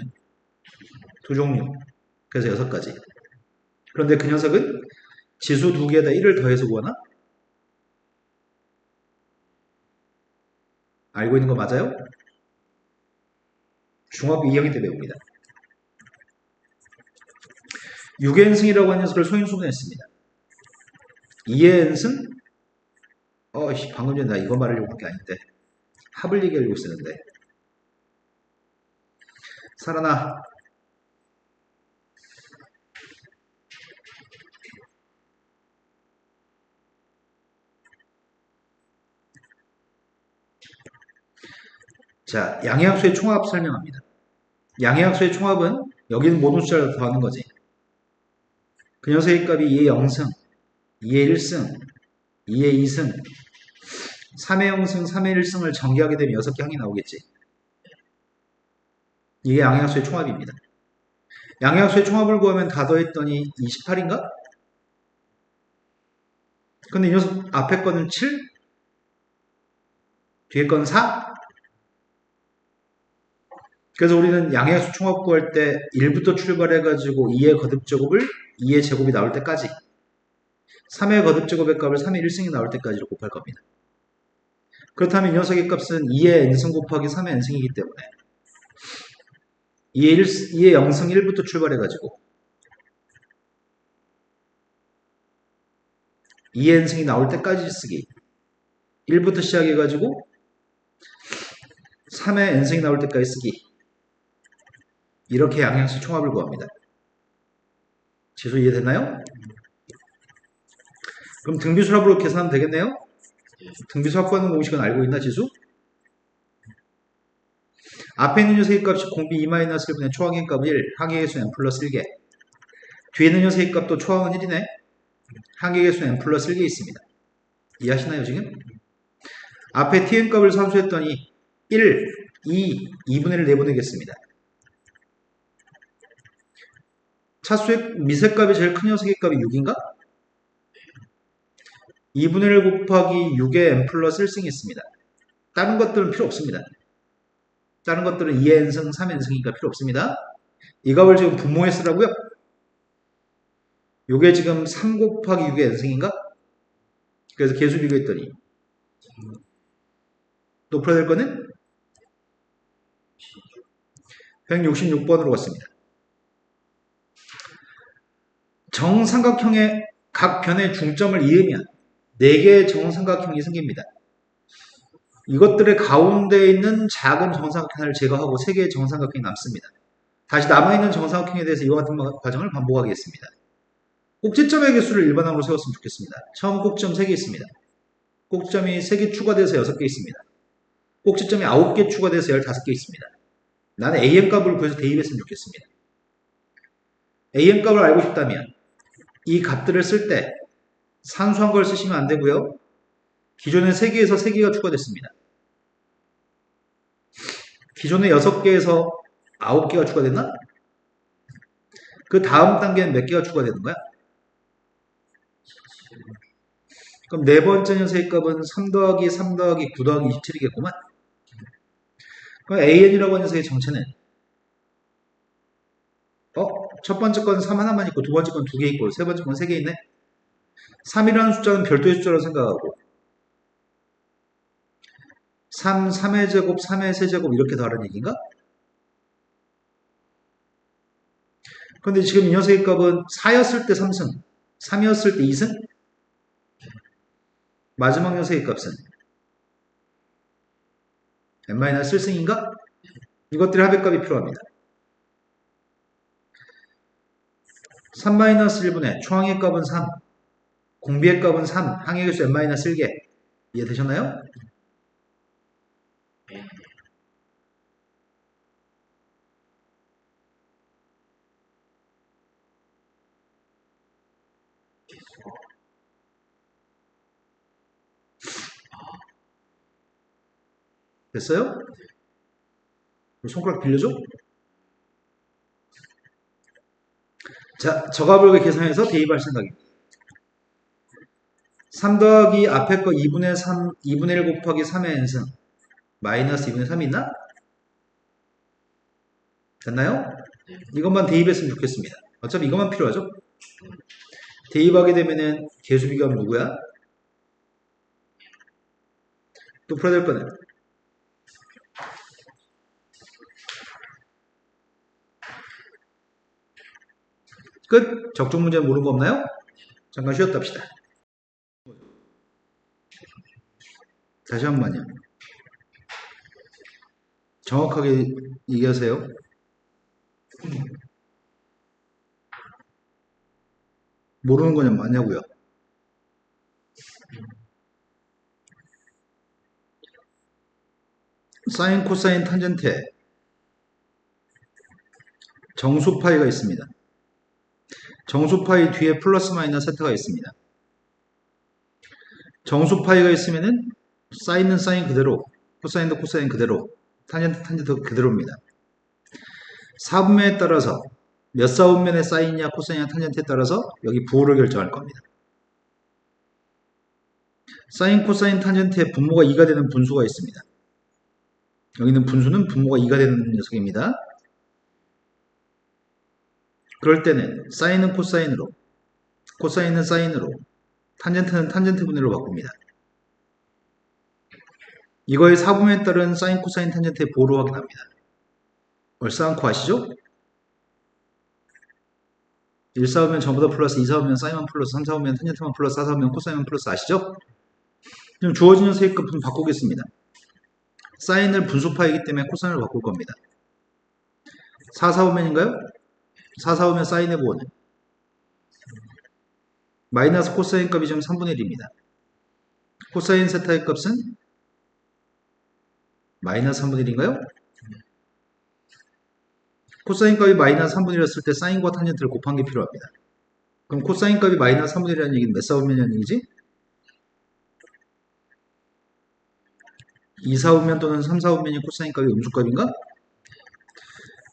두 종류. 그래서 6가지. 그런데 그 녀석은 지수 2개에다 1을 더해서 구하나? 알고 있는 거 맞아요? 중학교 2학년 때 배웁니다. 6의 n승이라고 하는 녀석을 소인수분했습니다. 2의 n승? 방금 전에 나 이거 말하려고 한 게 아닌데 합을 얘기하려고 쓰는데 살아나. 자, 양해학수의 총합 설명합니다. 양해학수의 총합은 여기는 모든 숫자를 더하는 거지. 그 녀석의 값이 2의 0승, 2의 1승, 2의 2승, 3의 0승, 3의 1승을 전개하게 되면 6개 항이 나오겠지. 이게 양해학수의 총합입니다. 양해학수의 총합을 구하면 다 더했더니 28인가? 근데 이 녀석 앞에 거는 7? 뒤에 건 4? 그래서 우리는 양해학수 총합 구할 때 1부터 출발해가지고 2의 거듭제곱을 2의 제곱이 나올 때까지 3의 거듭제곱의 값을 3의 1승이 나올 때까지로 곱할 겁니다. 그렇다면 이 녀석의 값은 2의 n승 곱하기 3의 n승이기 때문에 2의 0승 1부터 출발해가지고 2의 n승이 나올 때까지 쓰기 1부터 시작해가지고 3의 n승이 나올 때까지 쓰기 이렇게 양양수 총합을 구합니다. 지수 이해됐나요? 그럼 등비수합으로 계산하면 되겠네요? 등비수합 구하는 공식은 알고 있나 지수? 앞에 있는 녀석의 값이 공비 2-1분의 초항의 값은 1, 항의 개수 n 플러스 1개. 뒤에 있는 녀석의 값도 초항은 1이네. 항의 개수 n 플러스 1개 있습니다. 이해하시나요 지금? 앞에 tn 값을 산수했더니 1, 2, 2분의 1 내보내겠습니다. 차수의 미세값이 제일 큰 녀석의 값이 6인가? 2분의 1 곱하기 6의 n 플러스 1승이 있습니다. 다른 것들은 필요 없습니다. 다른 것들은 2의 n승, 3의 n승이니까 필요 없습니다. 이 값을 지금 분모에 쓰라고요? 요게 지금 3 곱하기 6의 n승인가? 그래서 계수 비교했더니 또 풀어야 될 거는 166번으로 갔습니다. 정삼각형의 각 변의 중점을 이으면 4개의 정삼각형이 생깁니다. 이것들의 가운데 있는 작은 정삼각형을 제거하고 3개의 정삼각형이 남습니다. 다시 남아있는 정삼각형에 대해서 이와 같은 과정을 반복하겠습니다. 꼭지점의 개수를 일반항으로 세웠으면 좋겠습니다. 처음 꼭지점 3개 있습니다. 꼭지점이 3개 추가돼서 6개 있습니다. 꼭지점이 9개 추가돼서 15개 있습니다. 나는 an 값을 구해서 대입했으면 좋겠습니다. an 값을 알고 싶다면 이 값들을 쓸 때 산수한 걸 쓰시면 안 되고요. 기존에 3개에서 3개가 추가됐습니다. 기존에 6개에서 9개가 추가됐나? 그 다음 단계는 몇 개가 추가되는 거야? 그럼 네 번째 녀석의 값은 3 더하기 3 더하기 9 더하기 27이겠구만. 그럼 AN이라고 하는 녀석의 정체는 첫 번째 건 3 하나만 있고 두 번째 건 2개 있고 세 번째 건 3개 있네. 3이라는 숫자는 별도의 숫자라고 생각하고 3의 제곱, 3의 세제곱 이렇게 더하라는 얘기인가? 그런데 지금 이 녀석의 값은 4였을 때 3승, 3이었을 때 2승, 마지막 녀석의 값은 n-1승인가? 이것들의 합의값이 필요합니다. 3-1분의 초항의 값은 3, 공비의 값은 3, 항의 개수 n-1개. 이해되셨나요? 됐어요? 손가락 빌려줘? 자, 저 값을 계산해서 대입할 생각입니다. 3 더하기 앞에 거 2분의 3, 2분의 1 곱하기 3의 n승 마이너스 2분의 3이 있나? 됐나요? 이것만 대입했으면 좋겠습니다. 어차피 이것만 필요하죠? 대입하게 되면은 개수비가 누구야? 또 풀어야 될 거는 끝! 적중 문제 모르는 거 없나요? 잠깐 쉬었다 합시다. 다시 한 번만요. 정확하게 얘기하세요. 모르는 거냐 맞냐고요? 사인, 코사인, 탄젠트에 정수파이가 있습니다. 정수파이 뒤에 플러스 마이너스 세타가 있습니다. 정수파이가 있으면은 사인은 사인 그대로, 코사인도 코사인 그대로, 탄젠트 그대로입니다. 사분면에 따라서 몇 사분면의 사인이냐 코사인이냐 탄젠트에 따라서 여기 부호를 결정할 겁니다. 사인, 코사인, 탄젠트의 분모가 2가 되는 분수가 있습니다. 여기는 분수는 분모가 2가 되는 녀석입니다. 그럴 때는 사인은 코사인으로, 코사인은 사인으로, 탄젠트는 탄젠트 분해로 바꿉니다. 이거의 사분면에 따른 사인, 코사인, 탄젠트의 부호로 확인합니다. 얼싸안코 아시죠? 1사오면 전부 다 플러스, 2사오면 사인만 플러스, 3사오면 탄젠트만 플러스, 4사오면 코사인만 플러스 아시죠? 지금 주어진 녀석의 값은 바꾸겠습니다. 사인을 분수파이기 때문에 코사인으로 바꿀 겁니다. 4사오면인가요? 4사오면 사인의 부호는 마이너스 코사인 값이 지금 3분의 1입니다. 코사인 세타의 값은 마이너스 3분의 1인가요? 코사인 값이 마이너스 3분의 1이었을 때 사인과 탄젠트를 곱한 게 필요합니다. 그럼 코사인 값이 마이너스 3분의 1이라는 얘기는 몇 사분면이라는 얘기지? 2사분면 또는 3사분면이 코사인 값이 음수값인가?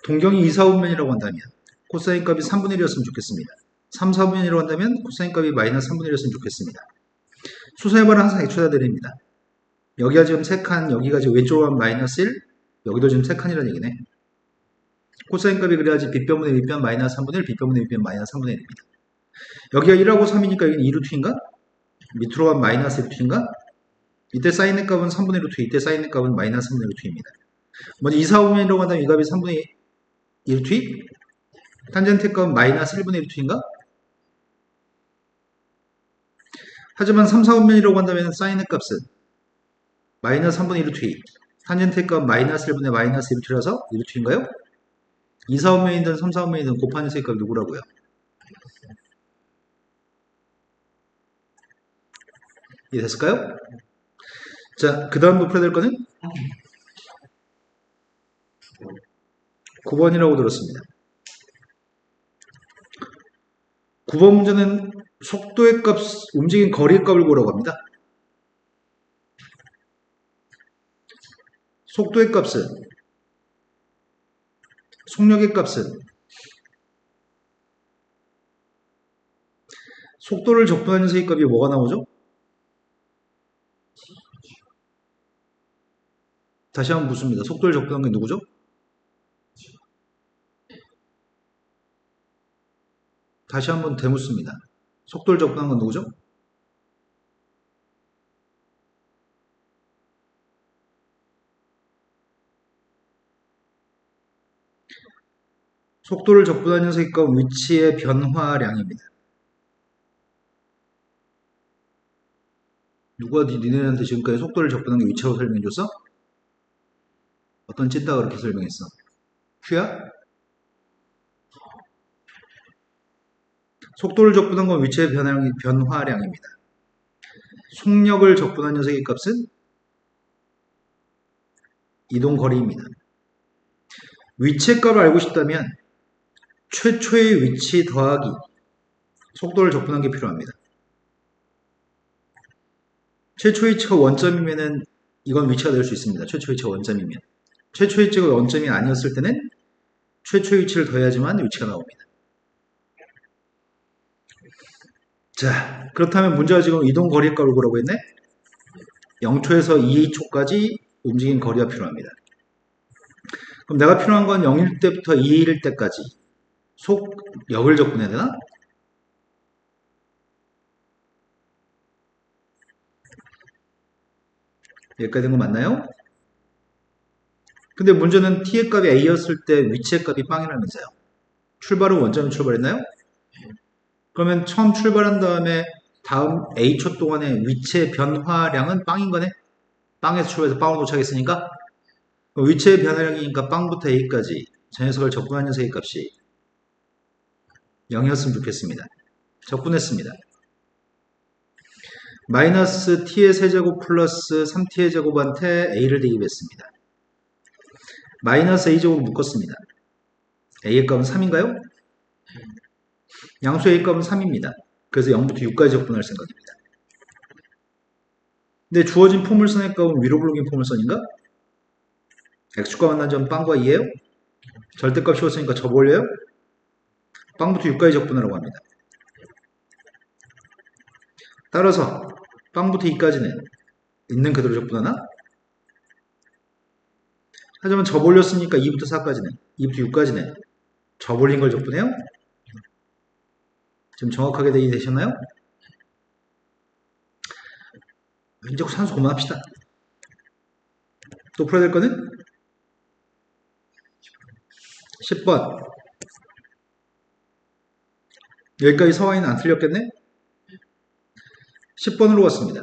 동경이 2사분면이라고 한다면 코사인 값이 3분의 1이었으면 좋겠습니다. 3사분면이라고 한다면 코사인 값이 마이너스 3분의 1이었으면 좋겠습니다. 수선해봐라 항상 x에다 드립니다. 여기가 지금 3칸, 여기가 지금 왼쪽으로 하면 마이너스 1, 여기도 지금 3칸이라는 얘기네. 코사인 값이 그래야지 빗변분의 윗변 마이너스 3분의 1, 빗변분의 윗변 마이너스 3분의 1입니다. 여기가 1하고 3이니까 여기는 2루트인가? 밑으로 가면 마이너스 루트인가? 이때 사인의 값은 3분의 루트, 이때 사인의 값은 마이너스 3분의 루트입니다. 먼저 2, 4분면이라고 한다면 이 값이 3분의 1루트? 탄젠트 값은 마이너스 1분의 루트인가? 하지만 3, 4분면이라고 한다면 사인의 값은 마이너스 3분의 1루트, 탄젠트 값은 마이너스 1분의 마이너스 1루트라서 1루트인가요? 2, 4분면이든 3, 4분면이든 곱하는 녀석의 값이 누구라고요? 이해됐을까요? 자, 그 다음으로 풀어야 될 거는 9번이라고 들었습니다. 9번 문제는 속도의 값, 움직인 거리의 값을 구하라고 합니다. 속도의 값은, 속력의 값은 속도를 적분하는 녀석의 값이 뭐가 나오죠? 다시 한번 묻습니다. 속도를 접근한 게 누구죠? 다시 한번 되묻습니다. 속도를 접근한 건 누구죠? 속도를 접근한 녀석의 값은 위치의 변화량입니다. 누가 니네한테 지금까지 속도를 접근한 게 위치라고 설명해줬어? 어떤 찐따가 그렇게 설명했어? 큐야? 속도를 접근한 건 위치의 변화량입니다. 속력을 접근한 녀석의 값은 이동거리입니다. 위치의 값을 알고 싶다면 최초의 위치 더하기 속도를 접근한 게 필요합니다. 최초 위치가 원점이면은 이건 위치가 될 수 있습니다. 최초 위치가 원점이면. 최초 위치가 원점이 아니었을 때는 최초 위치를 더해야지만 위치가 나옵니다. 자, 그렇다면 문제가 지금 이동 거리 값을 구라고 했네? 0초에서 2초까지 움직인 거리가 필요합니다. 그럼 내가 필요한 건 0일 때부터 2일 때까지 속력을 접근해야 되나? 여기까지 된 거 맞나요? 근데 문제는 t의 값이 a였을 때 위치의 값이 빵이라면서요. 출발은 원점에 출발했나요? 그러면 처음 출발한 다음에 다음 a초 동안의 위치의 변화량은 빵인 거네? 빵에서 출발해서 빵으로 도착했으니까 위치의 변화량이니까 빵부터 a까지 저 녀석을 접근한 녀석의 값이 0이었으면 좋겠습니다. 접근했습니다. 마이너스 t의 세제곱 플러스 3t의 제곱한테 a를 대입했습니다. 마이너스 a제곱을 묶었습니다. a의 값은 3인가요? 양수 a 값은 3입니다. 그래서 0부터 6까지 접근할 생각입니다. 근데 주어진 포물선의 값은 위로 블록인 포물선인가? x축과 만난 점 빵과 2예요? 절대값 씌웠으니까 접올려요? 빵부터 6까지 접근하라고 합니다. 따라서 빵부터 2까지는 있는 그대로 접근하나? 하지만 접올렸으니까 2부터 4까지는 2부터 6까지는 접올린 걸 접근해요? 지금 정확하게 되셨나요? 이제 산수 그만합시다. 또 풀어야 될 거는 10번. 여기까지 서화이는 안 틀렸겠네? 10번으로 갔습니다.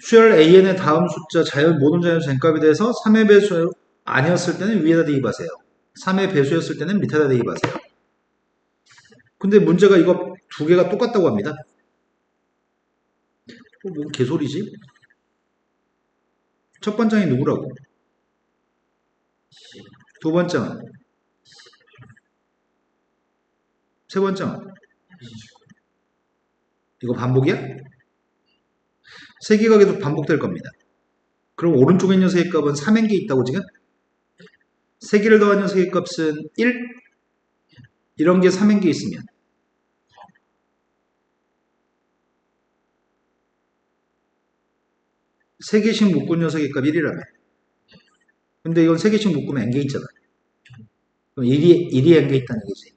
수열 AN의 다음 숫자 자연 모든 자연수 n값에 대해서 3의 배수 아니었을 때는 위에다 대입하세요. 3의 배수였을 때는 밑에다 대입하세요. 근데 문제가 이거 두 개가 똑같다고 합니다. 뭔 개소리지? 첫 번째이 누구라고? 두 번째는? 세 번째는? 이거 반복이야? 세 개가 계속 반복될 겁니다. 그럼 오른쪽에 있는 녀석의 값은 3n개 있다고 지금? 세 개를 더한 녀석의 값은 1? 이런 게 3n개 있으면 세 개씩 묶은 녀석의 값 1이라며. 근데 이건 세 개씩 묶으면 n개 있잖아. 그럼 1이 n개 있다는 얘기지.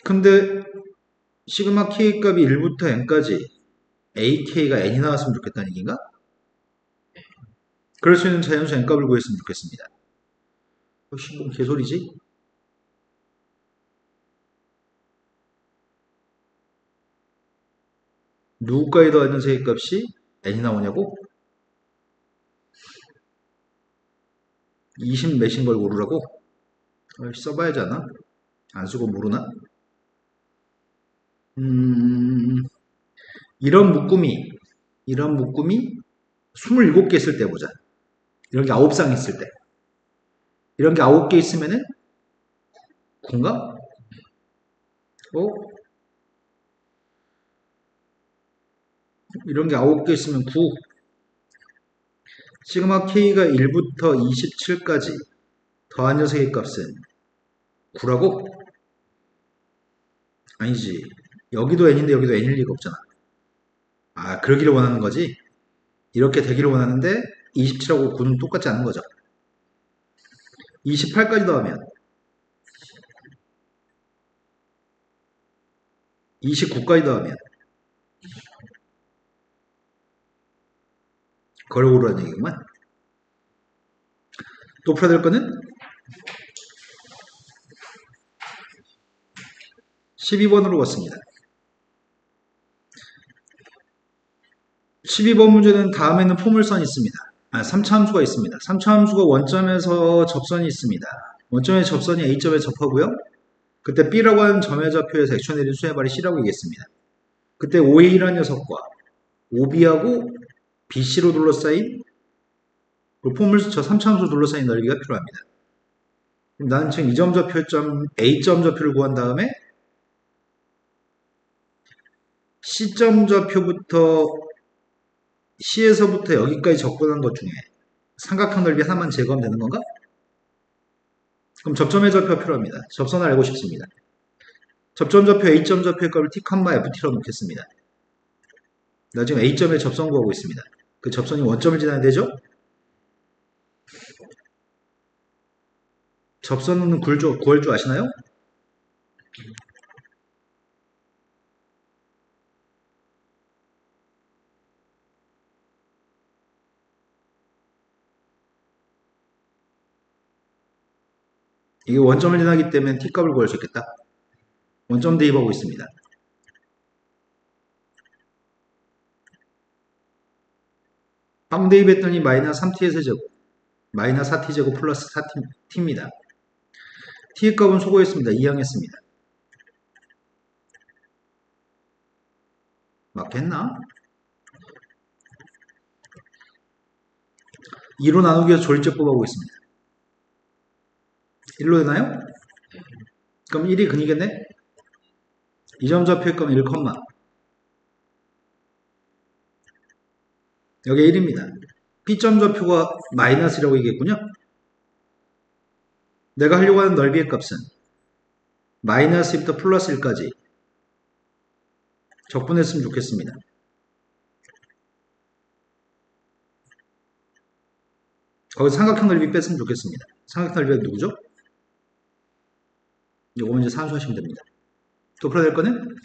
근데 시그마 k 값이 1부터 n까지 ak가 n이 나왔으면 좋겠다는 얘기인가? 그럴 수 있는 자연수 n값을 구했으면 좋겠습니다. 뭔 개소리지? 누구까지 더한 녀석의 값이 n이 나오냐고? 20 몇인 걸 고르라고? 써봐야지 않아? 안 쓰고 모르나? 이런 묶음이 27개 있을 때 보자. 이런 게 9쌍 있을 때. 이런 게 9개 있으면은 9인가? 이런 게 9개 있으면 9. 시그마 K가 1부터 27까지 더한 녀석의 값은 9라고? 아니지. 여기도 n인데 여기도 n일 리가 없잖아. 아, 그러기를 원하는 거지? 이렇게 되기를 원하는데 27하고 9는 똑같지 않은 거죠. 28까지 더하면 29까지 더하면 그걸 고르라는 얘기구만. 또 풀어야 될 거는 12번으로 갔습니다. 12번 문제는 다음에는 포물선이 있습니다. 3차 함수가 있습니다. 3차 함수가 원점에서 접선이 있습니다. 원점의 접선이 A점에 접하고요. 그때 B라고 하는 점의 좌표에서 액션 내린 수의 발이 C라고 얘기했습니다. 그때 OA라는 녀석과 OB하고 BC로 둘러싸인 그 포물선 저 3차 함수 둘러싸인 넓이가 필요합니다. 그럼 나는 지금 이 점 좌표점 A점 좌표를 구한 다음에 C점 좌표부터 C에서부터 여기까지 접근한 것 중에 삼각형 넓이 하나만 제거하면 되는 건가? 그럼 접점의 좌표가 필요합니다. 접선을 알고 싶습니다. 접점 좌표 A점 좌표의 값을 T, FT로 놓겠습니다. 나 지금 A점에 접선 구하고 있습니다. 그 접선이 원점을 지나야 되죠? 접선은 구할 줄 아시나요? 이게 원점을 지나기 때문에 T값을 구할 수 있겠다. 원점 대입하고 있습니다. 빵 대입했더니 마이너스 3t의 세제곱, 마이너스 4t제곱 플러스 4t입니다. t의 값은 수고했습니다. 이항했습니다. 맞겠나? 2로 나누기 위해서 조립제 뽑아보고 있습니다. 1로 되나요? 그럼 1이 근이겠네? 이 점 좌표의 값은 1, 여기 1입니다. B점 좌표가 마이너스라고 얘기했군요. 내가 하려고 하는 넓이의 값은 마이너스 1부터 플러스 1까지 적분했으면 좋겠습니다. 거기서 삼각형 넓이 뺐으면 좋겠습니다. 삼각형 넓이가 누구죠? 요거 이제 산수하시면 됩니다. 또 풀어야 될 거는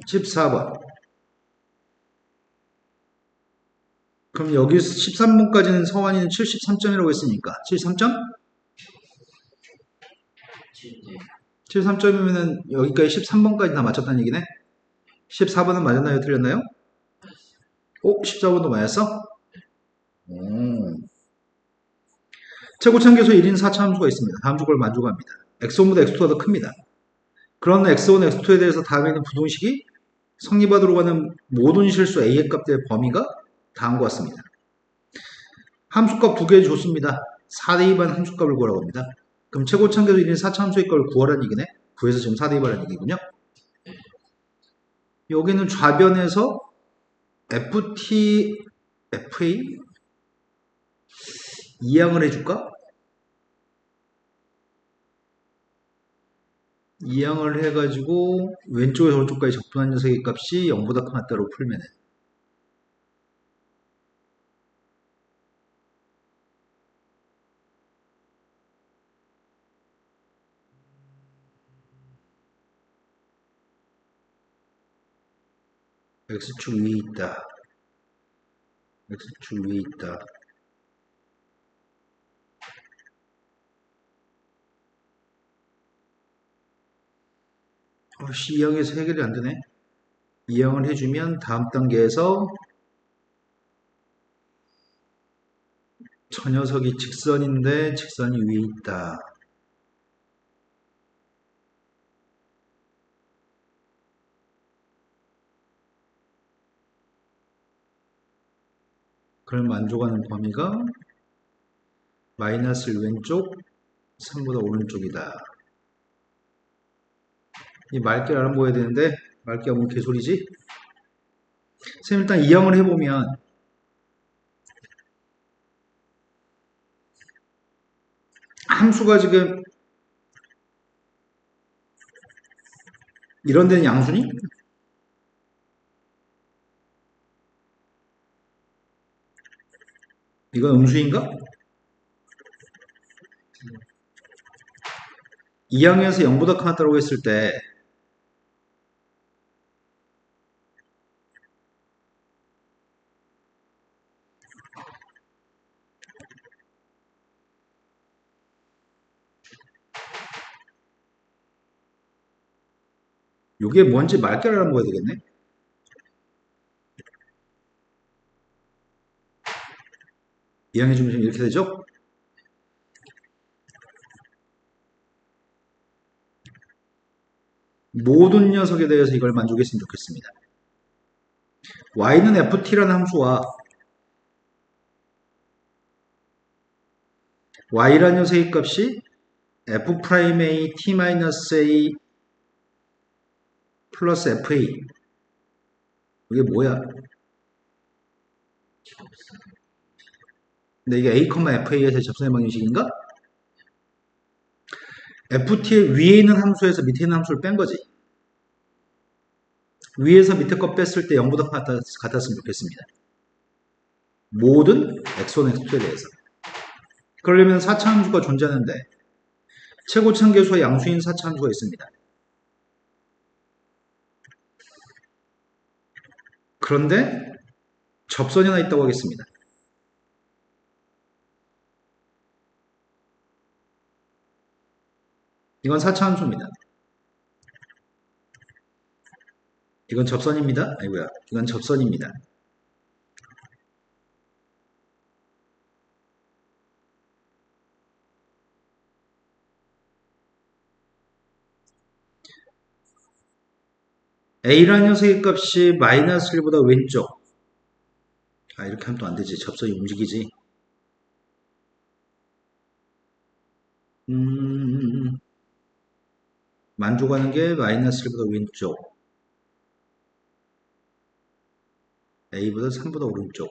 14번. 그럼 여기 13번까지는 서환이는 73점이라고 했으니까 73점? 73점이면은 여기까지 13번까지 다 맞췄다는 얘기네? 14번은 맞았나요? 틀렸나요? 14번도 맞았어? 최고참계수 1인 4차 함수가 있습니다. 다음 주 걸 만족합니다. x1보다 x2가 더 큽니다. 그런 x1, x2에 대해서 다음에 있는 부동식이 성립하도록 하는 모든 실수 a의 값들의 범위가 다음과 같습니다. 함수값 두 개 줬습니다. 4대 2반 함수값을 구하라고 합니다. 그럼 최고참계수 1인 4차 함수의 값을 구하라는 얘기네. 구해서 지금 4대 2반이라는 얘기군요. 여기는 좌변에서 FT, FA 이항을 해줄까? 이항을 해가지고 왼쪽에서 오른쪽까지 적분한 녀석의 값이 0보다 큰 핫다로 풀면은 X축 위에 있다. X축 위에 있다. 이항에서 해결이 안 되네. 이항을 해주면 다음 단계에서 저 녀석이 직선인데 직선이 위에 있다. 그걸 만족하는 범위가 마이너스 왼쪽, 3보다 오른쪽이다. 이 맑게 알아보아야 되는데 맑게 하면 개소리지? 선생님 일단 이항을 해보면 함수가 지금 이런 데는 양수니? 이건 음수인가? 2항에서 0보다 크다고 했을 때 이게 뭔지 말결을 한번 봐야 되겠네. 이항의 중심 이렇게 되죠? 모든 녀석에 대해서 이걸 만족했으면 좋겠습니다. y는 ft라는 함수와 y라는 녀석의 값이 f'A t-a 플러스 fa. 이게 뭐야? 근데 이게 a, fa에서의 접선의 방정식인가? ft의 위에 있는 함수에서 밑에 있는 함수를 뺀 거지. 위에서 밑에 거 뺐을 때 0보다 같았으면 좋겠습니다. 모든 x1, x2에 대해서. 그러려면 4차 함수가 존재하는데 최고차계수와 양수인 4차 함수가 있습니다. 그런데 접선이 하나 있다고 하겠습니다. 이건 4차 함수입니다. 이건 접선입니다. 아이고야, 이건 접선입니다. a라는 녀석의 값이 마이너스 1보다 왼쪽. 이렇게 하면 또 안 되지. 접선이 움직이지. 만족하는 게 마이너스 1보다 왼쪽. a보다 3보다 오른쪽.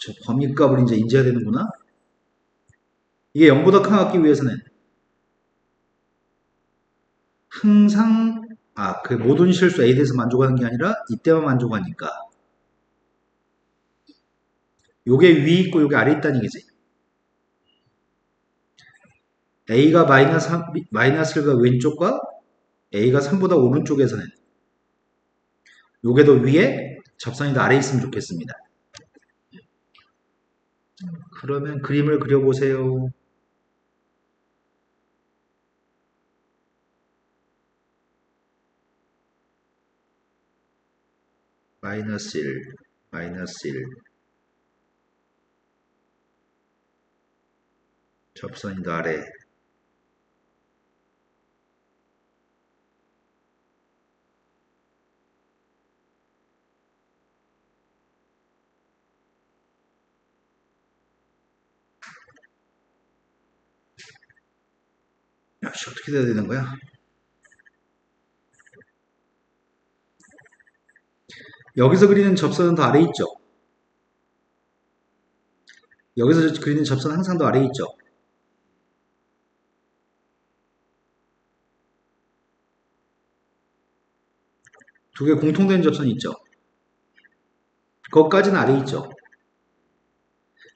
저 범위값을 이제 인지해야 되는구나. 이게 0보다 커가기 위해서는 항상 그 모든 실수 A에 대해서 만족하는 게 아니라 이때만 만족하니까 요게 위에 있고 요게 아래 있다는 얘기지. A가 마이너스 1가 왼쪽과 A가 3보다 오른쪽에서는 요게 더 위에 접선이 더 아래에 있으면 좋겠습니다. 그러면 그림을 그려보세요. 마이너스 1, 마이너스 1. 접선이 더 아래. 역시 어떻게 돼야 되는 거야? 여기서 그리는 접선은 더 아래에 있죠. 여기서 그리는 접선은 항상 더 아래에 있죠. 두 개 공통된 접선이 있죠. 거기까지는 아래에 있죠.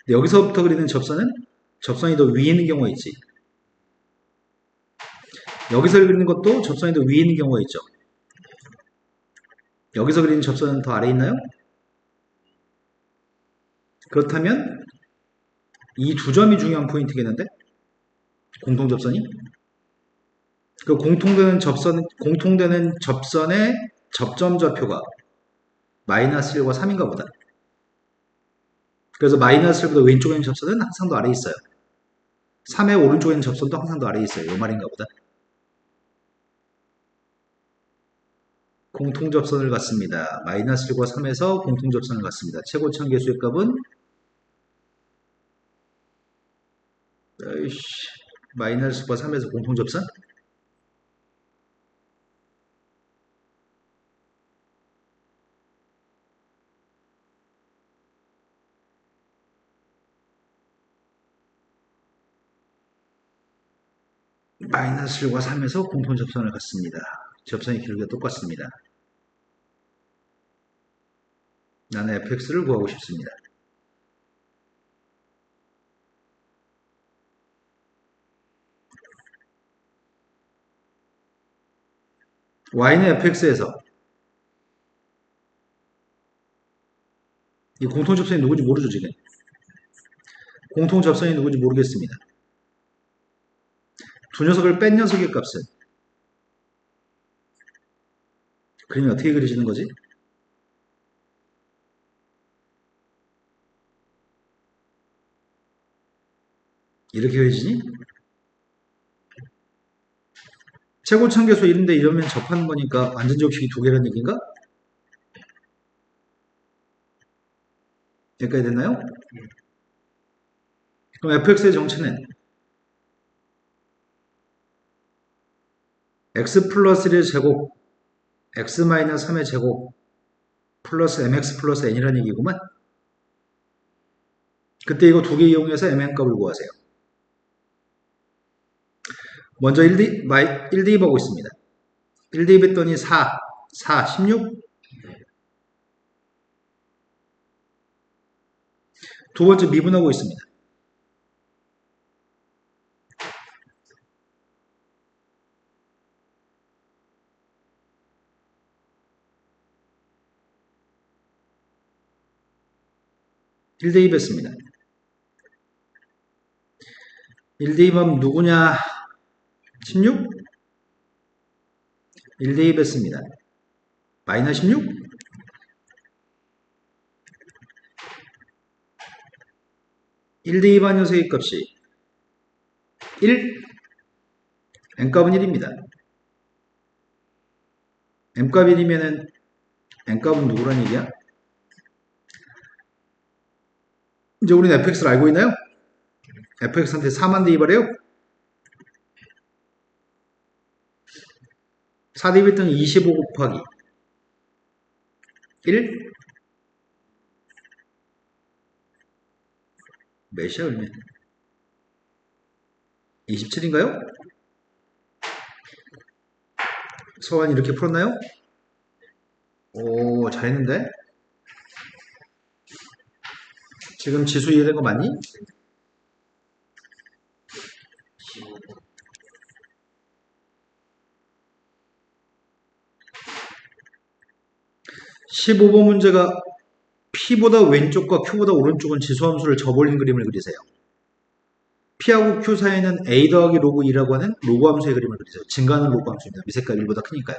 근데 여기서부터 그리는 접선이 더 위에 있는 경우가 있지. 여기서 그리는 것도 접선이 더 위에 있는 경우가 있죠. 여기서 그리는 접선은 더 아래에 있나요? 그렇다면 이 두 점이 중요한 포인트겠는데? 공통접선이? 그 공통되는 접선의 접점 좌표가 마이너스 1과 3인가 보다. 그래서 마이너스 1보다 왼쪽에 있는 접선은 항상 더 아래에 있어요. 3의 오른쪽에 있는 접선도 항상 더 아래에 있어요. 이 말인가 보다. 공통접선을 갖습니다. 마이너스 1과 3에서 공통접선을 갖습니다. 최고점 계수의 값은 마이너스 1과 3에서 공통접선? 마이너스 1과 3에서 공통 접선을 갖습니다. 접선의 길이가 똑같습니다. 나는 fx를 구하고 싶습니다. y는 fx에서 이 공통 접선이 누군지 모르죠, 지금. 공통 접선이 누군지 모르겠습니다. 두 녀석을 뺀 녀석의 값은 그림이 어떻게 그려지는 거지? 이렇게 그려지니? 최고참계수 1인데 이러면 접하는 거니까 완전접식이 두 개라는 얘기인가? 여기까지 됐나요? 그럼 fx의 정체는 x 플러스 1의 제곱 x 마이너스 3의 제곱 플러스 mx 플러스 n이라는 얘기구만. 그때 이거 두 개 이용해서 mn 값을 구하세요. 먼저 1대입하고 있습니다. 1대입했더니 4, 16. 두 번째 미분하고 있습니다. (1대입) 했습니다. 1대입하면 누구냐? 16? 1대입 했습니다. 마이너스 16? (1대입한) 녀석의 값이 1? n값은 1입니다. m값 1이면은 n값은 누구란 얘기야? 이제 우리는 fx를 알고 있나요? fx한테 4만 대입하래요? 4 대입했더니 25 곱하기 1? 몇이야 그러면? 27인가요? 서환 이렇게 풀었나요? 오, 잘했는데? 지금 지수 이해된 거 맞니? 15번 문제가 P보다 왼쪽과 Q보다 오른쪽은 지수함수를 저버린 그림을 그리세요. P하고 Q 사이에는 A 더하기 로그 2라고 하는 로그 함수의 그림을 그리세요. 증가하는 로그 함수입니다. 미색깔 1보다 크니까요.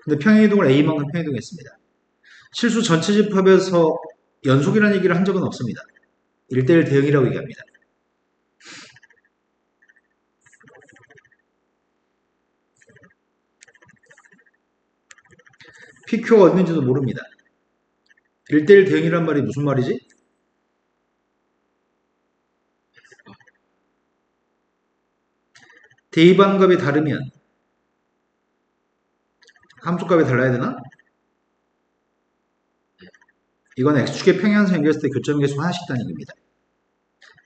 근데 평행이동을 A만큼 평행이동했습니다. 실수 전체 집합에서 연속이라는 얘기를 한 적은 없습니다. 1대1 대응이라고 얘기합니다. PQ가 어딘지도 모릅니다. 1대1 대응이란 말이 무슨 말이지? 대입하는 값이 다르면 함수값이 달라야 되나? 이건 X축의 평행한수 연결했을 때 교점의 개수 하나씩 있다는 얘기입니다.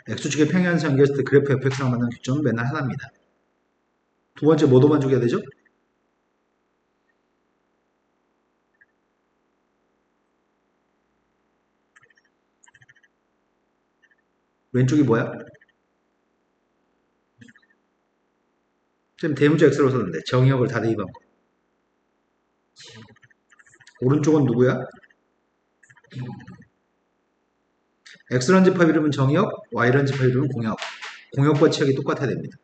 X축의 평행한수 연결했을 때 그래프 fx랑 만나는 교점은 맨날 하나입니다. 두 번째 뭐도 만족해야 되죠? 왼쪽이 뭐야? 지금 대문자 x로 썼는데 정의역을 다 대입한 거. 오른쪽은 누구야? x라는 집합 이름은 정의역, y라는 집합 이름은 공역. 공역과 치역이 똑같아야 됩니다.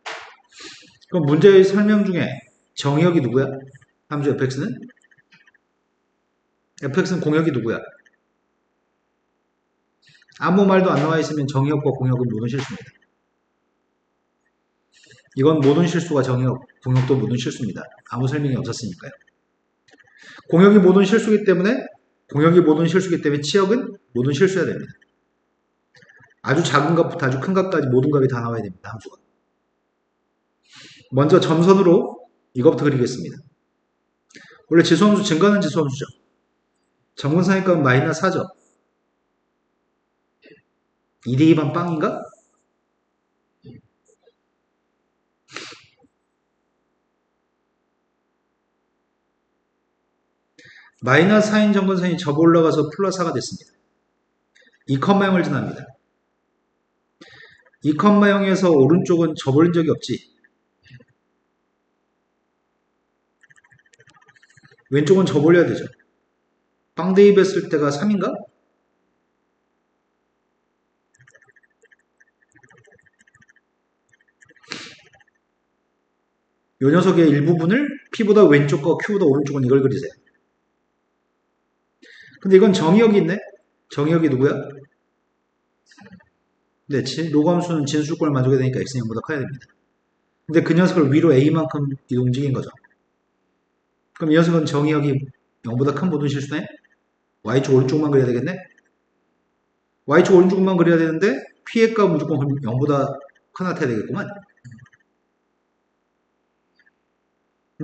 그럼 문제의 설명 중에 정의역이 누구야? 함수 fx는? fx는 공역이 누구야? 아무 말도 안 나와 있으면 정의역과 공역은 모든 실수입니다. 이건 모든 실수가 정의역, 공역도 모든 실수입니다. 아무 설명이 없었으니까요. 공역이 모든 실수이기 때문에 치역은 모든 실수여야 됩니다. 아주 작은 값부터 아주 큰 값까지 모든 값이 다 나와야 됩니다. 함수가. 먼저 점선으로 이것부터 그리겠습니다. 원래 지수함수 증가하는 지수함수죠. 정근상의 값은 마이너스 4죠. 2대2반 빵인가? 마이너스 4인 점근선이 접어 올라가서 플러스 4가 됐습니다. 2,0을 지납니다. 2,0에서 오른쪽은 접어올린 적이 없지. 왼쪽은 접어올려야 되죠. 빵 대입했을 때가 3인가? 이 녀석의 일부분을 P보다 왼쪽과 Q보다 오른쪽은 이걸 그리세요. 근데 이건 정의역이 있네? 정의역이 누구야? 네, 로감수는 진수조건을 만족해야 되니까 x는 0보다 커야 됩니다. 근데 그 녀석을 위로 a만큼 움직인 거죠. 그럼 이 녀석은 정의역이 0보다 큰 모든 실수네? y축 오른쪽만 그려야 되겠네? y축 오른쪽만 그려야 되는데 p의 값은 무조건 0보다 큰 나타야 되겠구만.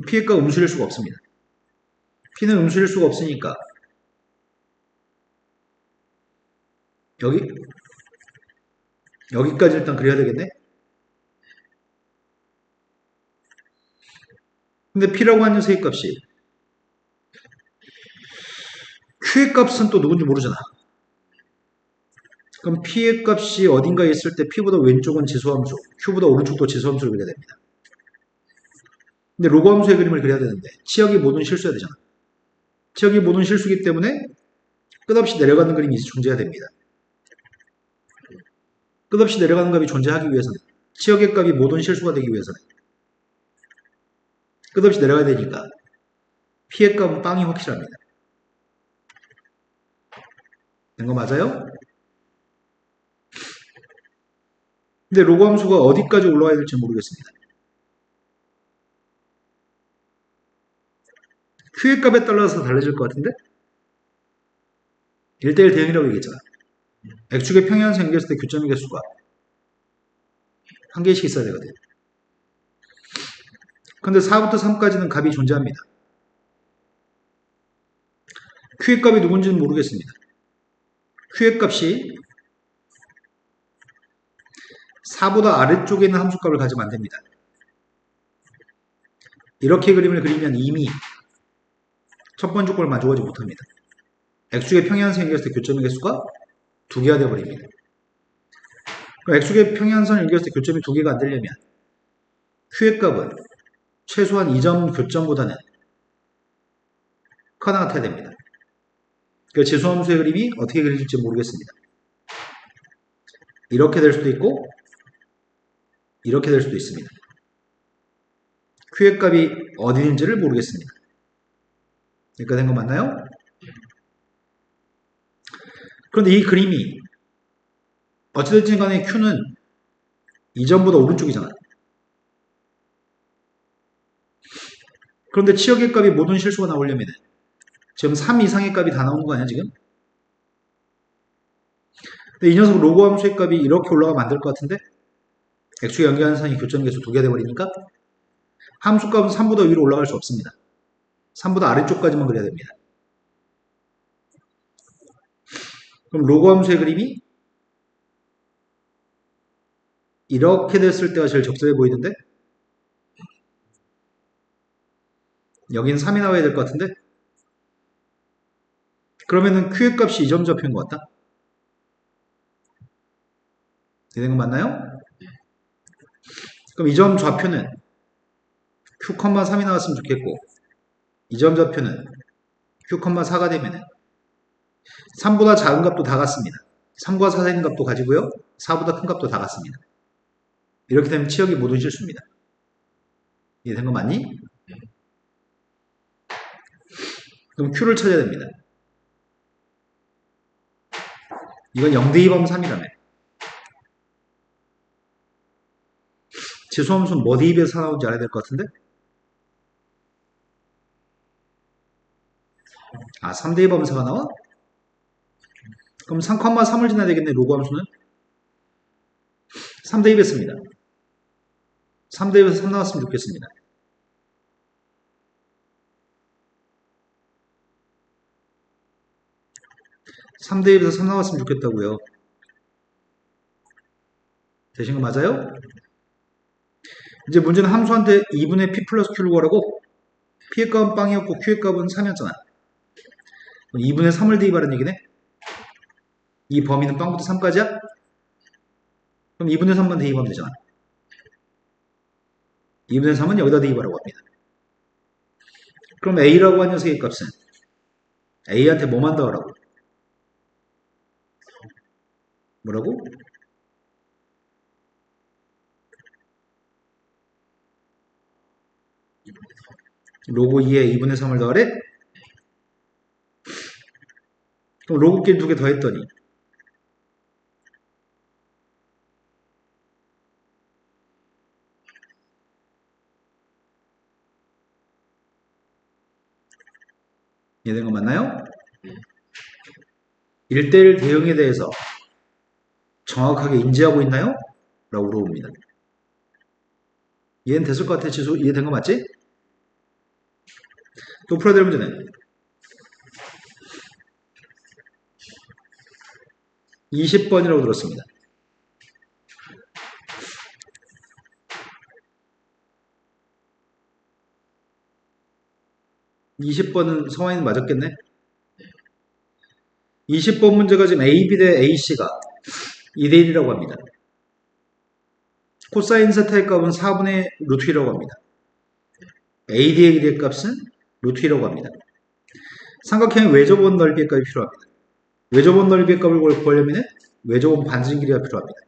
p의 값 음수일 수가 없습니다. p는 음수일 수가 없으니까 여기까지 일단 그려야 되겠네? 근데 p라고 하는 녀석의 값이 q의 값은 또 누군지 모르잖아. 그럼 p의 값이 어딘가에 있을 때 p보다 왼쪽은 지수함수, q보다 오른쪽도 지수함수를 그려야 됩니다. 근데 로그함수의 그림을 그려야 되는데 치역이 모든 실수해야 되잖아. 치역이 모든 실수이기 때문에 끝없이 내려가는 그림이 존재해야 됩니다. 끝없이 내려가는 값이 존재하기 위해서는 치역의 값이 모든 실수가 되기 위해서는 끝없이 내려가야 되니까 p의 값은 빵이 확실합니다. 된 거 맞아요? 근데 로그함수가 어디까지 올라가야 될지 모르겠습니다. q의 값에 따라서 달라질 것 같은데? 1대1 대응이라고 얘기했잖아. x축의 평행한수 연결했을 때 교점의 개수가 한 개씩 있어야 되거든. 근데 4부터 3까지는 값이 존재합니다. q의 값이 누군지는 모르겠습니다. q의 값이 4보다 아래쪽에 있는 함수값을 가지면 안 됩니다. 이렇게 그림을 그리면 이미 첫 번째 조건을 만족하지 못합니다. x축의 평행한선 연결했을 때 교점의 개수가 2개가 되어버립니다. 그럼 x축의 평행한선을 연결했을 때 교점이 2개가 안 되려면 q의 값은 최소한 2점 교점보다는 커 나타야 됩니다. 그 지수함수의 그림이 어떻게 그려질지 모르겠습니다. 이렇게 될 수도 있고 이렇게 될 수도 있습니다. q의 값이 어디 있는지를 모르겠습니다. 여기까지 된 거 맞나요? 그런데 이 그림이 어찌됐든 간에 q는 2점보다 오른쪽이잖아. 그런데 치역의 값이 모든 실수가 나오려면 지금 3 이상의 값이 다 나오는 거 아니야 지금? 근데 이 녀석 로그 함수의 값이 이렇게 올라가면 안 될 것 같은데? x축에 연결하는 선이 교점 개수 2개 돼버리니까 함수 값은 3보다 위로 올라갈 수 없습니다. 3보다 아래쪽까지만 그려야 됩니다. 그럼 로그 함수의 그림이 이렇게 됐을 때가 제일 적절해 보이던데? 여긴 3이 나와야 될 것 같은데? 그러면은 q의 값이 2점 좌표인 것 같다? 되는 거 맞나요? 그럼 2점 좌표는 q, 3이 나왔으면 좋겠고 2점 좌표는 q, 4가 되면은 3보다 작은 값도 다 같습니다. 3과 4 사이인 값도 가지고요. 4보다 큰 값도 다 같습니다. 이렇게 되면 치역이 모든 실수입니다. 이해된 거 맞니? 그럼 q를 찾아야 됩니다. 이건 0대2범 3이라며. 지수함수는 뭐 대입에서 나오는지 알아야 될 것 같은데? 아, 3대2범사가 나와? 그럼 3,3을 지나야 되겠네, 로그 함수는? 3대2였습니다. 3대2에서 3 나왔으면 좋겠습니다. (3대1에서 3) 나왔으면 좋겠다고요. 되신 거 맞아요? 이제 문제는 함수한테 2분의 p 플러스 q를 구하라고. p의 값은 빵이었고 q의 값은 3이었잖아. 2분의 3을 대입하라는 얘기네? 이 범위는 빵부터 3까지야? 그럼 2분의 3만 대입하면 되잖아. 2분의 3은 여기다 대입하라고 합니다. 그럼 A라고 한 녀석의 값은 A한테 뭐만 더하라고? 뭐라고? 로그 2에 2분의 3을 더하래? 그럼 로그끼리 두 개 더했더니 이해된 거 맞나요? 1대1 대응에 대해서 정확하게 인지하고 있나요? 라고 물어봅니다. 이해는 됐을 것 같아. 지수 이해된 거 맞지? 또 풀어야 될 문제는 20번이라고 들었습니다. 20번은 성화인 맞았겠네? 20번 문제가 지금 AB 대 AC가 2대1이라고 합니다. 코사인 세타의 값은 4분의 루트 1이라고 합니다. AD의 길이의 값은 루트 1이라고 합니다. 삼각형의 외접원 넓이의 값이 필요합니다. 외접원 넓이의 값을 구하려면 외접원 반지름 길이가 필요합니다.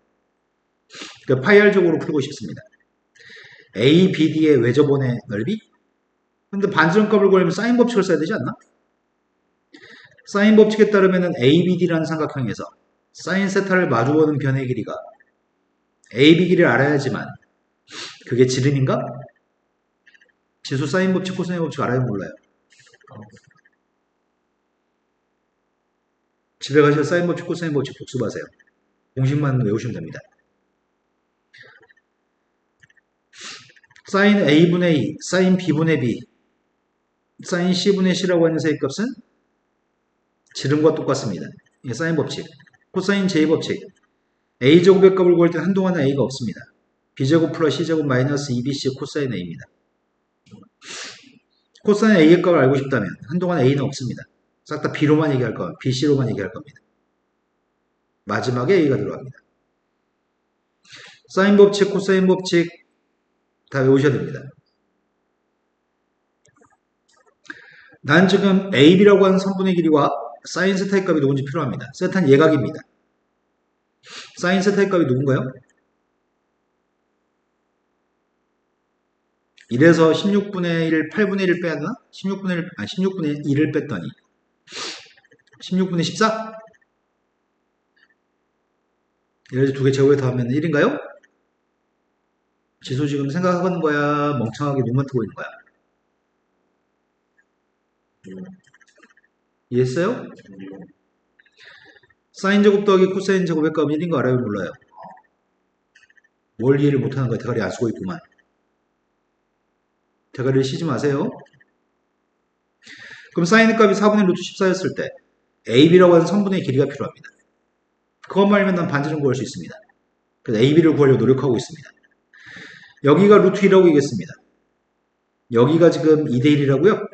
그러니까 파이알적으로 풀고 싶습니다. ABD의 외접원의 넓이? 근데 반지름 값을 구하려면 사인 법칙을 써야 되지 않나? 사인 법칙에 따르면 ABD라는 삼각형에서 사인 세타를 마주보는 변의 길이가 AB 길이를 알아야지만 그게 지름인가? 지수 사인 법칙, 코사인 법칙 알아요? 몰라요? 집에 가셔서 사인 법칙, 코사인 법칙 복습하세요. 공식만 외우시면 됩니다. 사인 A분의 2, 사인 B분의 B, 사인 C분의 C라고 하는 녀석의 값은 지름과 똑같습니다. 이게 사인 법칙. 코사인 J 법칙. A제곱의 값을 구할 때 한동안은 A가 없습니다. B제곱 플러스 C제곱 마이너스 2BC 코사인 A입니다. 코사인 A의 값을 알고 싶다면 한동안 A는 없습니다. 싹 다 B로만 얘기할 겁니다. BC로만 얘기할 겁니다. 마지막에 A가 들어갑니다. 사인 법칙, 코사인 법칙 다 외우셔야 됩니다. 난 지금 AB라고 하는 선분의 길이와 사인 세타의 값이 누군지 필요합니다. 세타는 예각입니다. 사인 세타의 값이 누군가요? 1에서 16분의 1, 8분의 1을 빼야 되나? 16분의 1을 뺐더니 16분의 14? 이래서 두 개 제곱에 더하면 1인가요? 지수 지금 생각하는 거야? 멍청하게 눈만 뜨고 있는 거야? 이해했어요? 사인 제곱 더하기 코사인 제곱의 값은 1인 거 알아요? 몰라요? 뭘 이해를 못하는 거야? 대가리 안 쓰고 있구만. 대가리를 쉬지 마세요. 그럼 사인의 값이 4분의 루트 14였을 때 AB라고 하는 선분의 길이가 필요합니다. 그것만 알면 난 반지름 구할 수 있습니다. 그래서 AB를 구하려고 노력하고 있습니다. 여기가 루트 1이라고 얘기했습니다. 여기가 지금 2대1이라고요?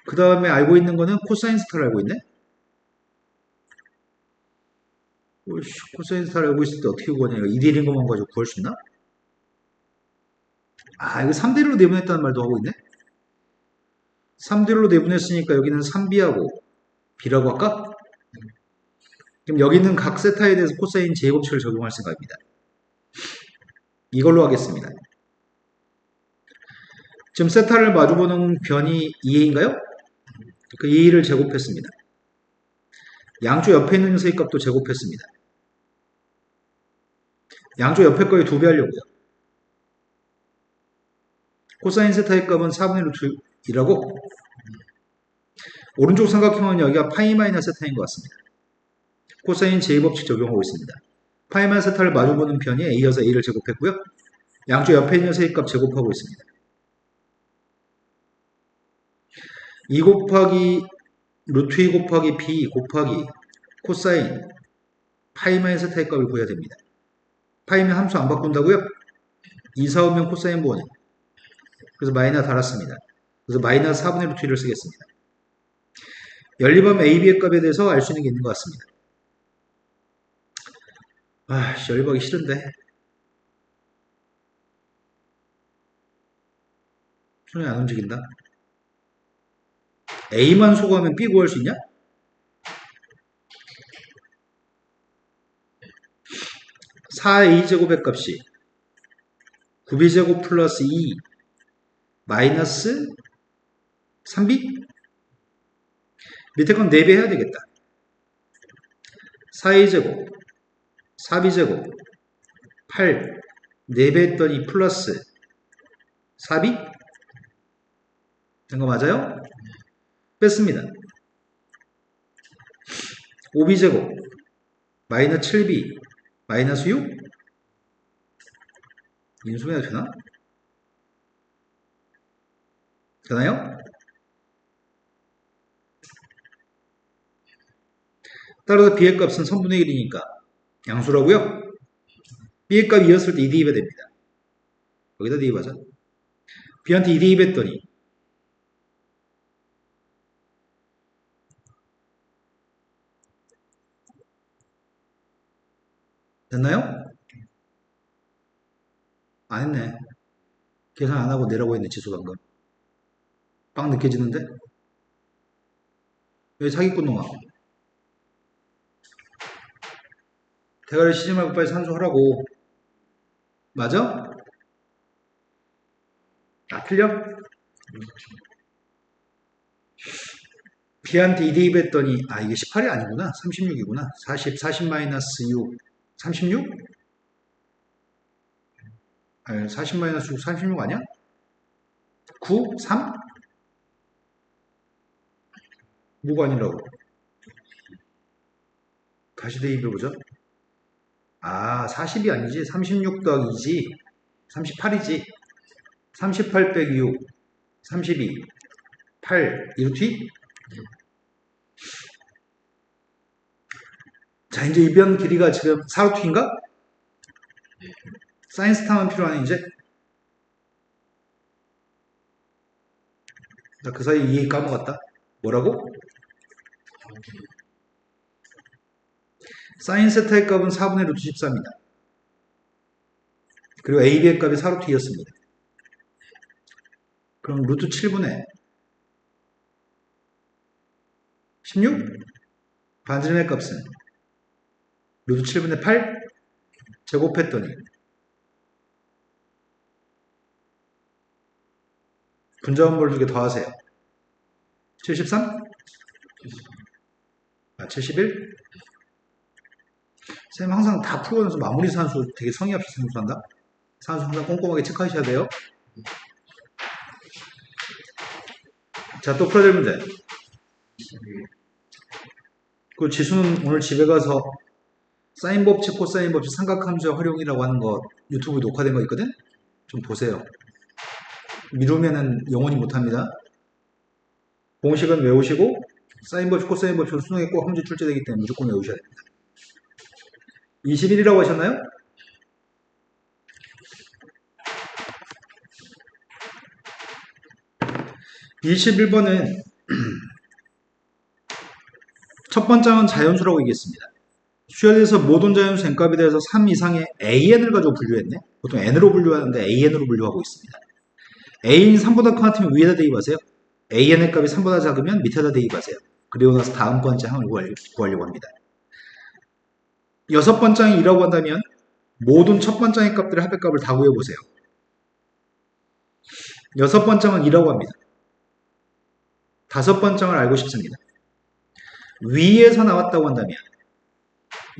그 다음에 알고 있는 거는 코사인 스타를 알고 있네? 오이씨, 코사인 스타를 알고 있을 때 어떻게 구하냐? 2대1인 것만 가지고 구할 수 있나? 아, 이거 3대1로 내분했다는 말도 하고 있네? 3대1로 내분했으니까 여기는 3B하고 B라고 할까? 그럼 여기는 각 세타에 대해서 코사인 제곱칙을 적용할 생각입니다. 이걸로 하겠습니다. 지금 세타를 마주보는 변이 2a인가요? 그 2a를 제곱했습니다. 양쪽 옆에 있는 녀석의 값도 제곱했습니다. 양쪽 옆에 거에 2배 하려고요. 코사인 세타의 값은 4분의 루트 2라고 오른쪽 삼각형은 여기가 파이 마이너스 세타인 것 같습니다. 코사인 제곱칙 적용하고 있습니다. 파이 마이너스 세타를 마주보는 변이 a여서 a를 제곱했고요. 양쪽 옆에 있는 녀석의 값 제곱하고 있습니다. 2 곱하기 루트 2 곱하기 b 곱하기 코사인 파이 마이너스 세타의 값을 구해야 됩니다. 파이면 함수 안 바꾼다고요? 2, 4, 5면 코사인 보호는 그래서 마이너스 달았습니다. 그래서 마이너스 4분의 루트 1을 쓰겠습니다. 연립하면 AB의 값에 대해서 알 수 있는 게 있는 것 같습니다. 연립하기 싫은데. 손이 안 움직인다. A만 소거하면 B 구할 수 있냐? 4A제곱의 값이 9B제곱 플러스 2 마이너스 3B? 밑에 건 4배 해야 되겠다. 4A제곱 4B제곱 8 4배 했더니 플러스 4B? 된 거 맞아요? 뺐습니다. 5B제곱 마이너스 7B 마이너스 6? 인수분해가 되나? 되나요? 따라서 B의 값은 선분의 1이니까 양수라고요? B의 값 2였을 때 2 대입해야 됩니다. 여기다 대입하자. B한테 2 대입했더니 됐나요? 안 했네. 계산 안 하고 내라고 했네, 지수 방금. 빵 느껴지는데? 여기 사기꾼 놈아. 대가리 쉬지 말고 빨리 산수하라고. 맞아? 틀려? B한테 2 대입했더니, 이게 18이 아니구나. 36이구나. 40 마이너스 6. 36? 40 마이너스 6, 36 아니야? 9? 3? 뭐가 아니라고? 다시 대입해보자. 40이 아니지. 36 더하기 2지. 38이지. 38 빼기 6. 32. 8. 이루티? 자, 이제 이 변 길이가 지금 4루트인가? 사인스타만 필요하네, 이제. 나 그 사이 이 까먹었다. 뭐라고? 사인 세타의 값은 4분의 루트 14입니다. 그리고 AB의 값이 4루트였습니다. 그럼 루트 7분의 16? 반지름의 값은 루트 7분의 8? 제곱했더니 분자원물 2개 더하세요. 73? 71? 쌤 항상 다 풀고 나서 마무리 산수 되게 성의 없이 산수한다? 산수 항상 꼼꼼하게 체크하셔야 돼요. 자, 또 풀어야 될 문제. 그 지수는 오늘 집에 가서 사인 법칙, 코사인 법칙, 삼각함수의 활용이라고 하는 거 유튜브 녹화된 거 있거든? 좀 보세요. 미루면은 영원히 못합니다. 공식은 외우시고 사인 법칙, 코사인 법칙은 수능에 꼭 한 문제 출제되기 때문에 무조건 외우셔야 됩니다. 21이라고 하셨나요? (21번은) 첫 번째는 자연수라고 얘기했습니다. 수열에서 모든 자연수 n값에 대해서 3 이상의 an을 가지고 분류했네. 보통 n으로 분류하는데 an으로 분류하고 있습니다. a인 3보다 큰 같으면 위에다 대입하세요. an의 값이 3보다 작으면 밑에다 대입하세요. 그리고 나서 다음 번째 항을 구하려고 합니다. 여섯 번째는 2라고 한다면 모든 첫 번째의 값들의 합의값을 다 구해보세요. 여섯 번째는 2라고 합니다. 다섯 번째를 알고 싶습니다. 위에서 나왔다고 한다면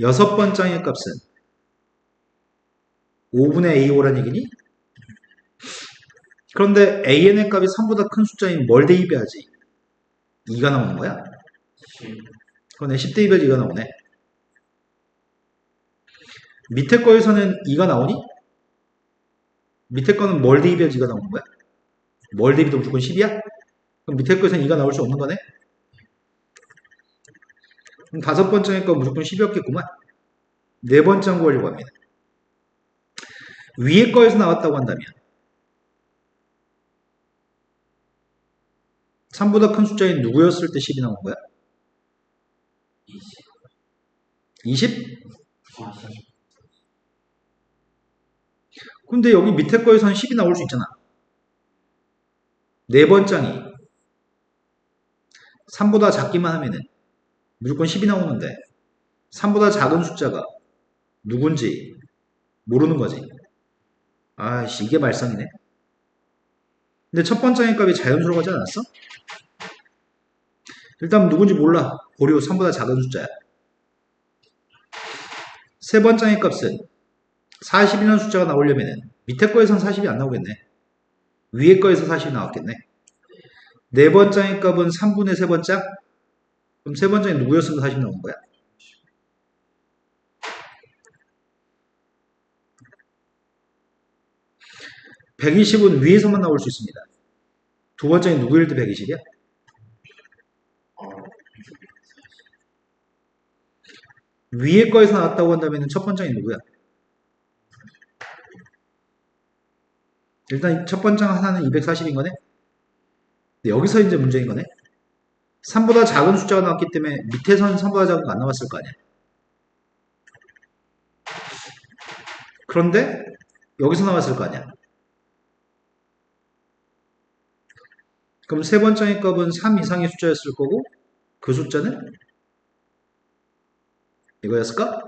여섯 번째의 값은 5분의 A5란 얘기니? 그런데 AN의 값이 3보다 큰 숫자인 뭘 대입해야지? 2가 나오는 거야? 그러네. 10 대입해야지 2가 나오네. 밑에 거에서는 2가 나오니? 밑에 거는 뭘 대입해야지 2가 나오는 거야? 뭘 대입해도 무조건 10이야? 그럼 밑에 거에서는 2가 나올 수 없는 거네? 그럼 다섯 번째의 거 무조건 10이었겠구만. 네 번째 구하려고 합니다. 위에 거에서 나왔다고 한다면 3보다 큰 숫자인 누구였을 때 10이 나온 거야? 20? 근데 여기 밑에 거에서는 10이 나올 수 있잖아. 네 번장이 3보다 작기만 하면은 무조건 10이 나오는데 3보다 작은 숫자가 누군지 모르는 거지. 아씨, 이게 말썽이네. 근데 첫 번장의 값이 자연수로 가지 않았어? 일단 누군지 몰라. 고려 3보다 작은 숫자야. 세 번장의 값은 40이라는 숫자가 나오려면 밑에 거에선 40이 안 나오겠네. 위에 거에서 40이 나왔겠네. 네 번장의 값은 3분의 세 번장? 그럼 세 번장이 누구였으면 40 나온 거야? 120은 위에서만 나올 수 있습니다. 두 번째는 누구일 때 120이야? 위에 거에서 나왔다고 한다면 첫 번째는 누구야? 일단 첫 번째 하나는 240인 거네? 근데 여기서 이제 문제인 거네? 3보다 작은 숫자가 나왔기 때문에 밑에서는 3보다 작은 거 안 나왔을 거 아니야? 그런데 여기서 나왔을 거 아니야? 그럼 세 번째의 값은 3 이상의 숫자였을 거고 그 숫자는 이거였을까?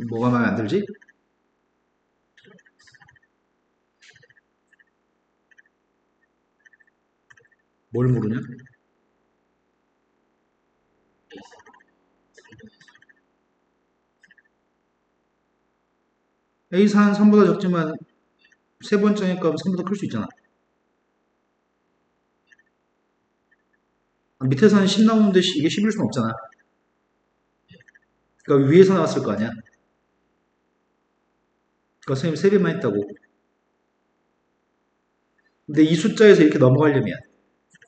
뭐가 마음에 안 들지? 뭘 모르냐? A4는 3보다 적지만 세 번째의 값은 3보다 클 수 있잖아. 밑에서는 10 나오는데 이게 10일 수는 없잖아. 그러니까 위에서 나왔을 거 아니야? 그러니까 선생님 3배만 했다고. 근데 이 숫자에서 이렇게 넘어가려면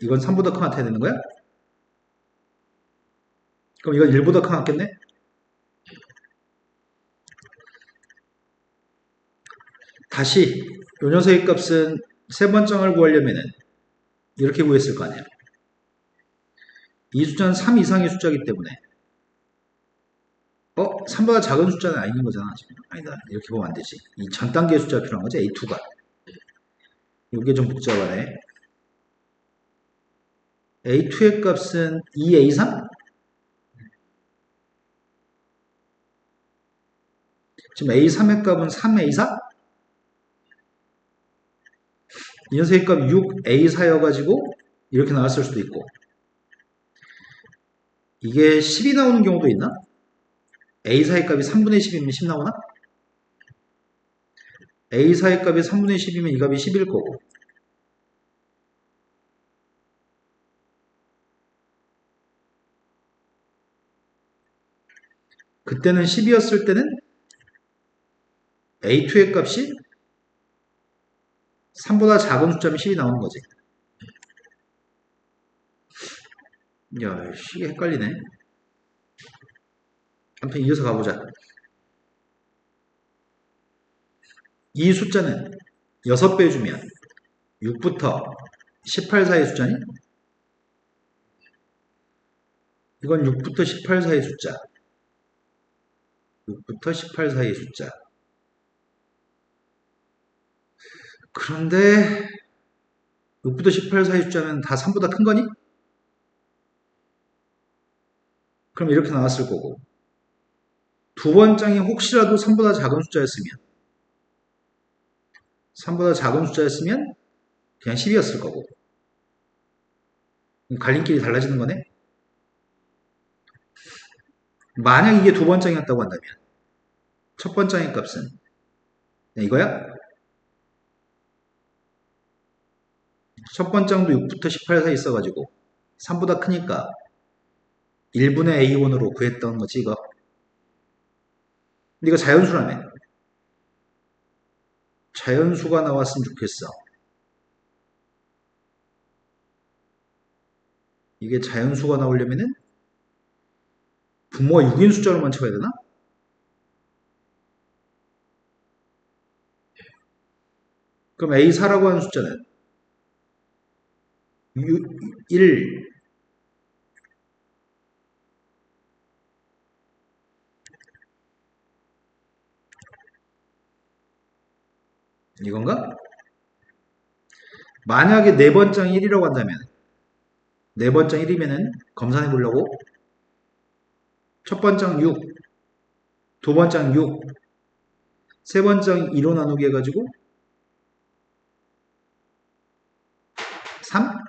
이건 3보다 큰 같아야 되는 거야? 그럼 이건 1보다 큰 같겠네? 다시 요 녀석의 값은 세 번장을 구하려면은 이렇게 구했을 거 아니야. 이 숫자는 3 이상의 숫자이기 때문에 3보다 작은 숫자는 아닌 거잖아. 지금. 아니다. 이렇게 보면 안 되지. 이 전 단계의 숫자가 필요한 거지. A2가. 이게 좀 복잡하네. A2의 값은 2A3? 지금 A3의 값은 3A4? 이 녀석의 값 6A4여가지고 이렇게 나왔을 수도 있고 이게 10이 나오는 경우도 있나? A4의 값이 3분의 10이면 10 나오나? A4의 값이 3분의 10이면 이 값이 10일 거고 그때는 10이었을 때는 A2의 값이 3보다 작은 숫자면 10이 나오는 거지. 야, 이게 헷갈리네. 한편 이어서 가보자. 이 숫자는 6배 주면 6부터 18 사이의 숫자니? 이건 6부터 18 사이의 숫자. 6부터 18 사이의 숫자. 그런데 6부터 18 사이의 숫자는 다 3보다 큰 거니? 그럼 이렇게 나왔을 거고 두 번장이 혹시라도 3보다 작은 숫자였으면 3보다 작은 숫자였으면 그냥 10이었을 거고 갈림길이 달라지는 거네? 만약 이게 두 번장이었다고 한다면 첫 번장의 값은 이거야? 첫 번장도 6부터 18 사이 있어가지고 3보다 크니까 1분의 A1으로 구했던 거지 이거. 근데 이거 자연수라며. 자연수가 나왔으면 좋겠어. 이게 자연수가 나오려면은 분모가 6인 숫자로만 쳐야 되나? 그럼 A4라고 하는 숫자는 1, 이건가? 만약에 네 번째 1이라고 한다면, 네 번째 1이면은 검산해 보려고 첫 번째 6, 두 번째 6, 세 번째 2로 나누기 해가지고 3?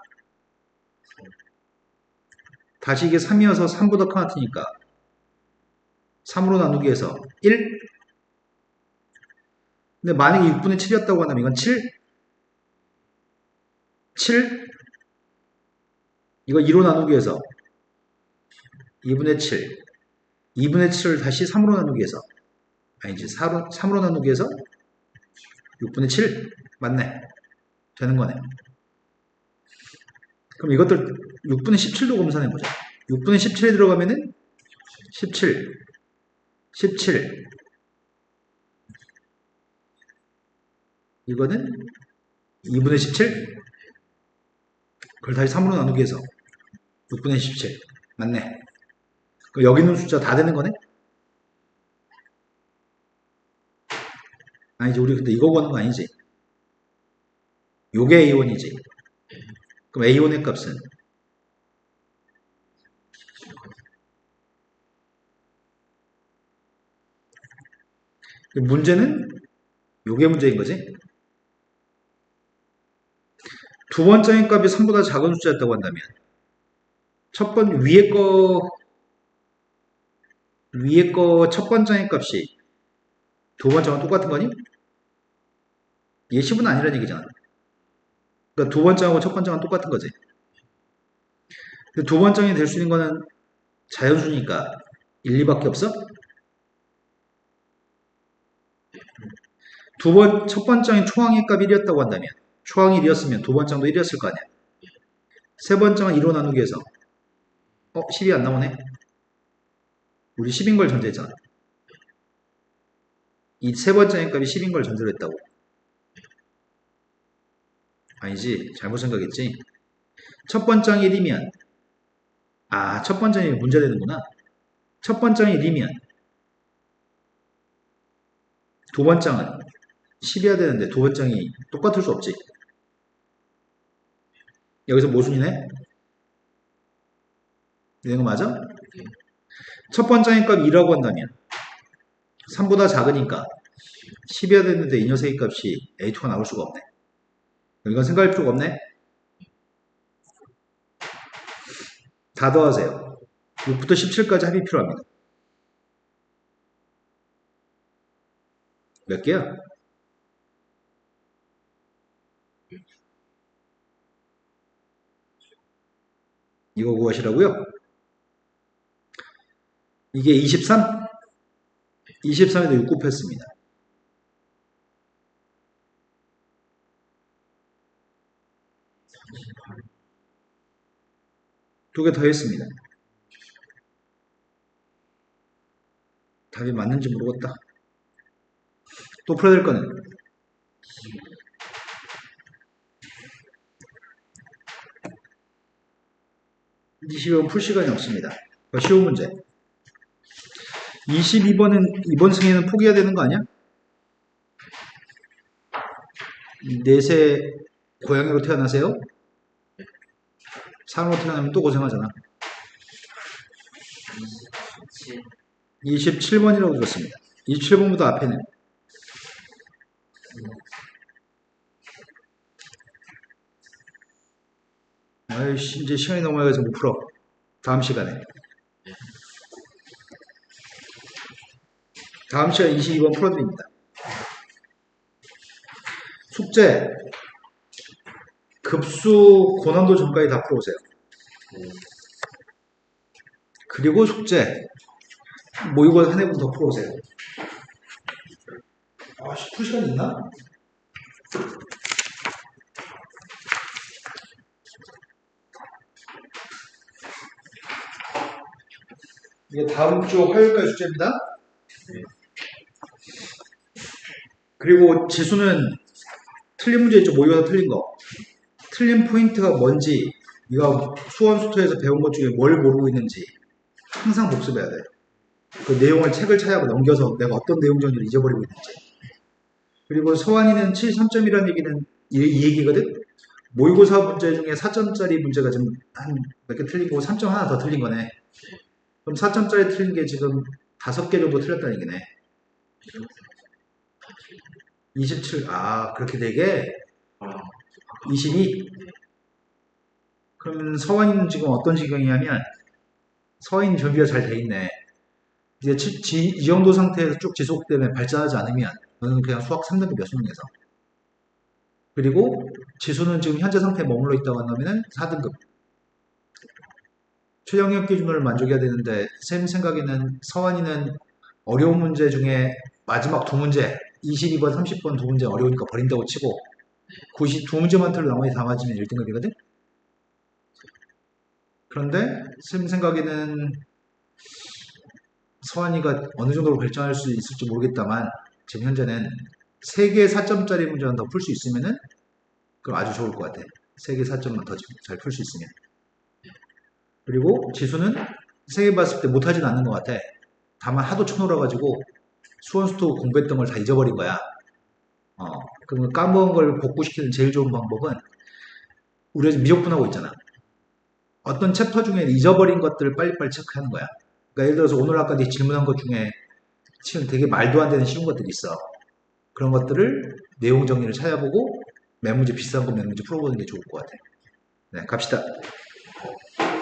다시 이게 3이어서 3보다 커트니까 3으로 나누기 해서 1? 근데 만약에 6분의 7이었다고 한다면 이건 7? 7? 이거 2로 나누기 해서 2분의 7. 2분의 7을 다시 3으로 나누기 해서 아니지 3으로 나누기 해서 6분의 7 맞네. 되는 거네. 그럼 이것들 6분의 17도 검산해보자. 6분의 17에 들어가면은 17, 17. 이거는 2분의 17. 그걸 다시 3으로 나누기 해서 6분의 17. 맞네. 그럼 여기 있는 숫자 다 되는 거네? 아니지. 우리 근데 이거 구하는 거 아니지? 요게 A1이지. 그럼 A1의 값은 문제는 요게 문제인 거지. 두 번째 값이 3보다 작은 숫자였다고 한다면 위에 거 첫 번째 값이 두 번째랑 똑같은 거니? 얘 10은 아니라는 얘기잖아. 그러니까 두 번째하고 첫 번째랑 똑같은 거지. 두 번째이 될 수 있는 거는 자연수니까 1, 2밖에 없어? 첫 번째인 초항의 값 1이었다고 한다면 초항이 1이었으면 두 번째도 1이었을 거 아니야. 세 번째는 2로 나누기 해서 10이 안 나오네? 우리 10인 걸 전제했잖아. 이 세 번째 값이 10인 걸 전제로 했다고. 아니지. 잘못 생각했지. 첫 번째 1이면 첫 번째 문제되는구나. 첫 번째 1이면 두 번째는 10이어야 되는데 두 번째이 똑같을 수 없지. 여기서 모순이네? 되는 거 맞아? 첫 번째 값 2라고 한다면 3보다 작으니까 10이어야 되는데 이 녀석의 값이 A2가 나올 수가 없네. 이건 생각할 필요가 없네. 다 더하세요. 6부터 17까지 합이 필요합니다. 몇 개야? 이거 구하시라고요? 이게 23? 23에도 6 곱했습니다. 두 개 더했습니다. 답이 맞는지 모르겠다. 또 풀어야 될 거는 22번 풀 시간이 없습니다. 쉬운 문제. 22번은 이번 생에는 포기해야 되는 거 아니야? 넷의 고양이로 태어나세요? 산으로 태어나면 또 고생하잖아. 27번이라고 들었습니다. 27번보다 앞에는 아이씨, 이제 시간이 넘어가서 못 풀어. 다음 시간에. 다음 시간 22번 풀어드립니다. 숙제 급수 고난도 전까지 다 풀어오세요. 그리고 숙제 모의고사 한 해분 더 풀어오세요. 풀 시간 있나? 이게 다음 주 화요일까지 숙제입니다. 그리고 지수는 틀린 문제 있죠. 모의고사 틀린 거. 틀린 포인트가 뭔지, 네가 수원수토에서 배운 것 중에 뭘 모르고 있는지 항상 복습해야 돼. 그 내용을 책을 찾아고 넘겨서 내가 어떤 내용 정도를 잊어버리고 있는지. 그리고 서환이는 73점이라는 얘기는 이 얘기거든. 모의고사 문제 중에 4점짜리 문제가 지금 한 몇 개 틀린 거고 3점 하나 더 틀린 거네. 그럼 4점짜리 틀린 게 지금 5개 정도 틀렸다는 얘기네. 27, 그렇게 되게? 22? 그러면 서환이는 지금 어떤 지경이냐면, 서인 준비가 잘 돼 있네. 이제 이 정도 상태에서 쭉 지속되면 발전하지 않으면, 너는 그냥 수학 3등급 몇 수능에서. 그리고 지수는 지금 현재 상태에 머물러 있다고 한다면 4등급. 최영역 기준을 만족해야 되는데, 쌤 생각에는 서환이는 어려운 문제 중에 마지막 두 문제, 22번, 30번 두 문제 어려우니까 버린다고 치고, 92 문제만 틀고 나머지 다 맞으면 1등급이거든? 그런데 쌤 생각에는 서환이가 어느 정도로 발전할 수 있을지 모르겠다만, 지금 현재는 3개 4점짜리 문제만 더 풀 수 있으면은, 그럼 아주 좋을 것 같아. 3개 4점만 더 잘 풀 수 있으면. 그리고 지수는 3개 봤을 때 못하진 않는 것 같아. 다만 하도 쳐놀아가지고 수원수토 공부했던 걸 다 잊어버린 거야. 그러면 까먹은 걸 복구시키는 제일 좋은 방법은, 우리가 지금 미적분하고 있잖아. 어떤 챕터 중에 잊어버린 것들을 빨리빨리 체크하는 거야. 그러니까 예를 들어서 오늘 아까 네 질문한 것 중에 지금 되게 말도 안 되는 쉬운 것들이 있어. 그런 것들을 내용 정리를 찾아보고 몇 문제 비싼 거 몇 문제 풀어보는 게 좋을 것 같아. 네, 갑시다.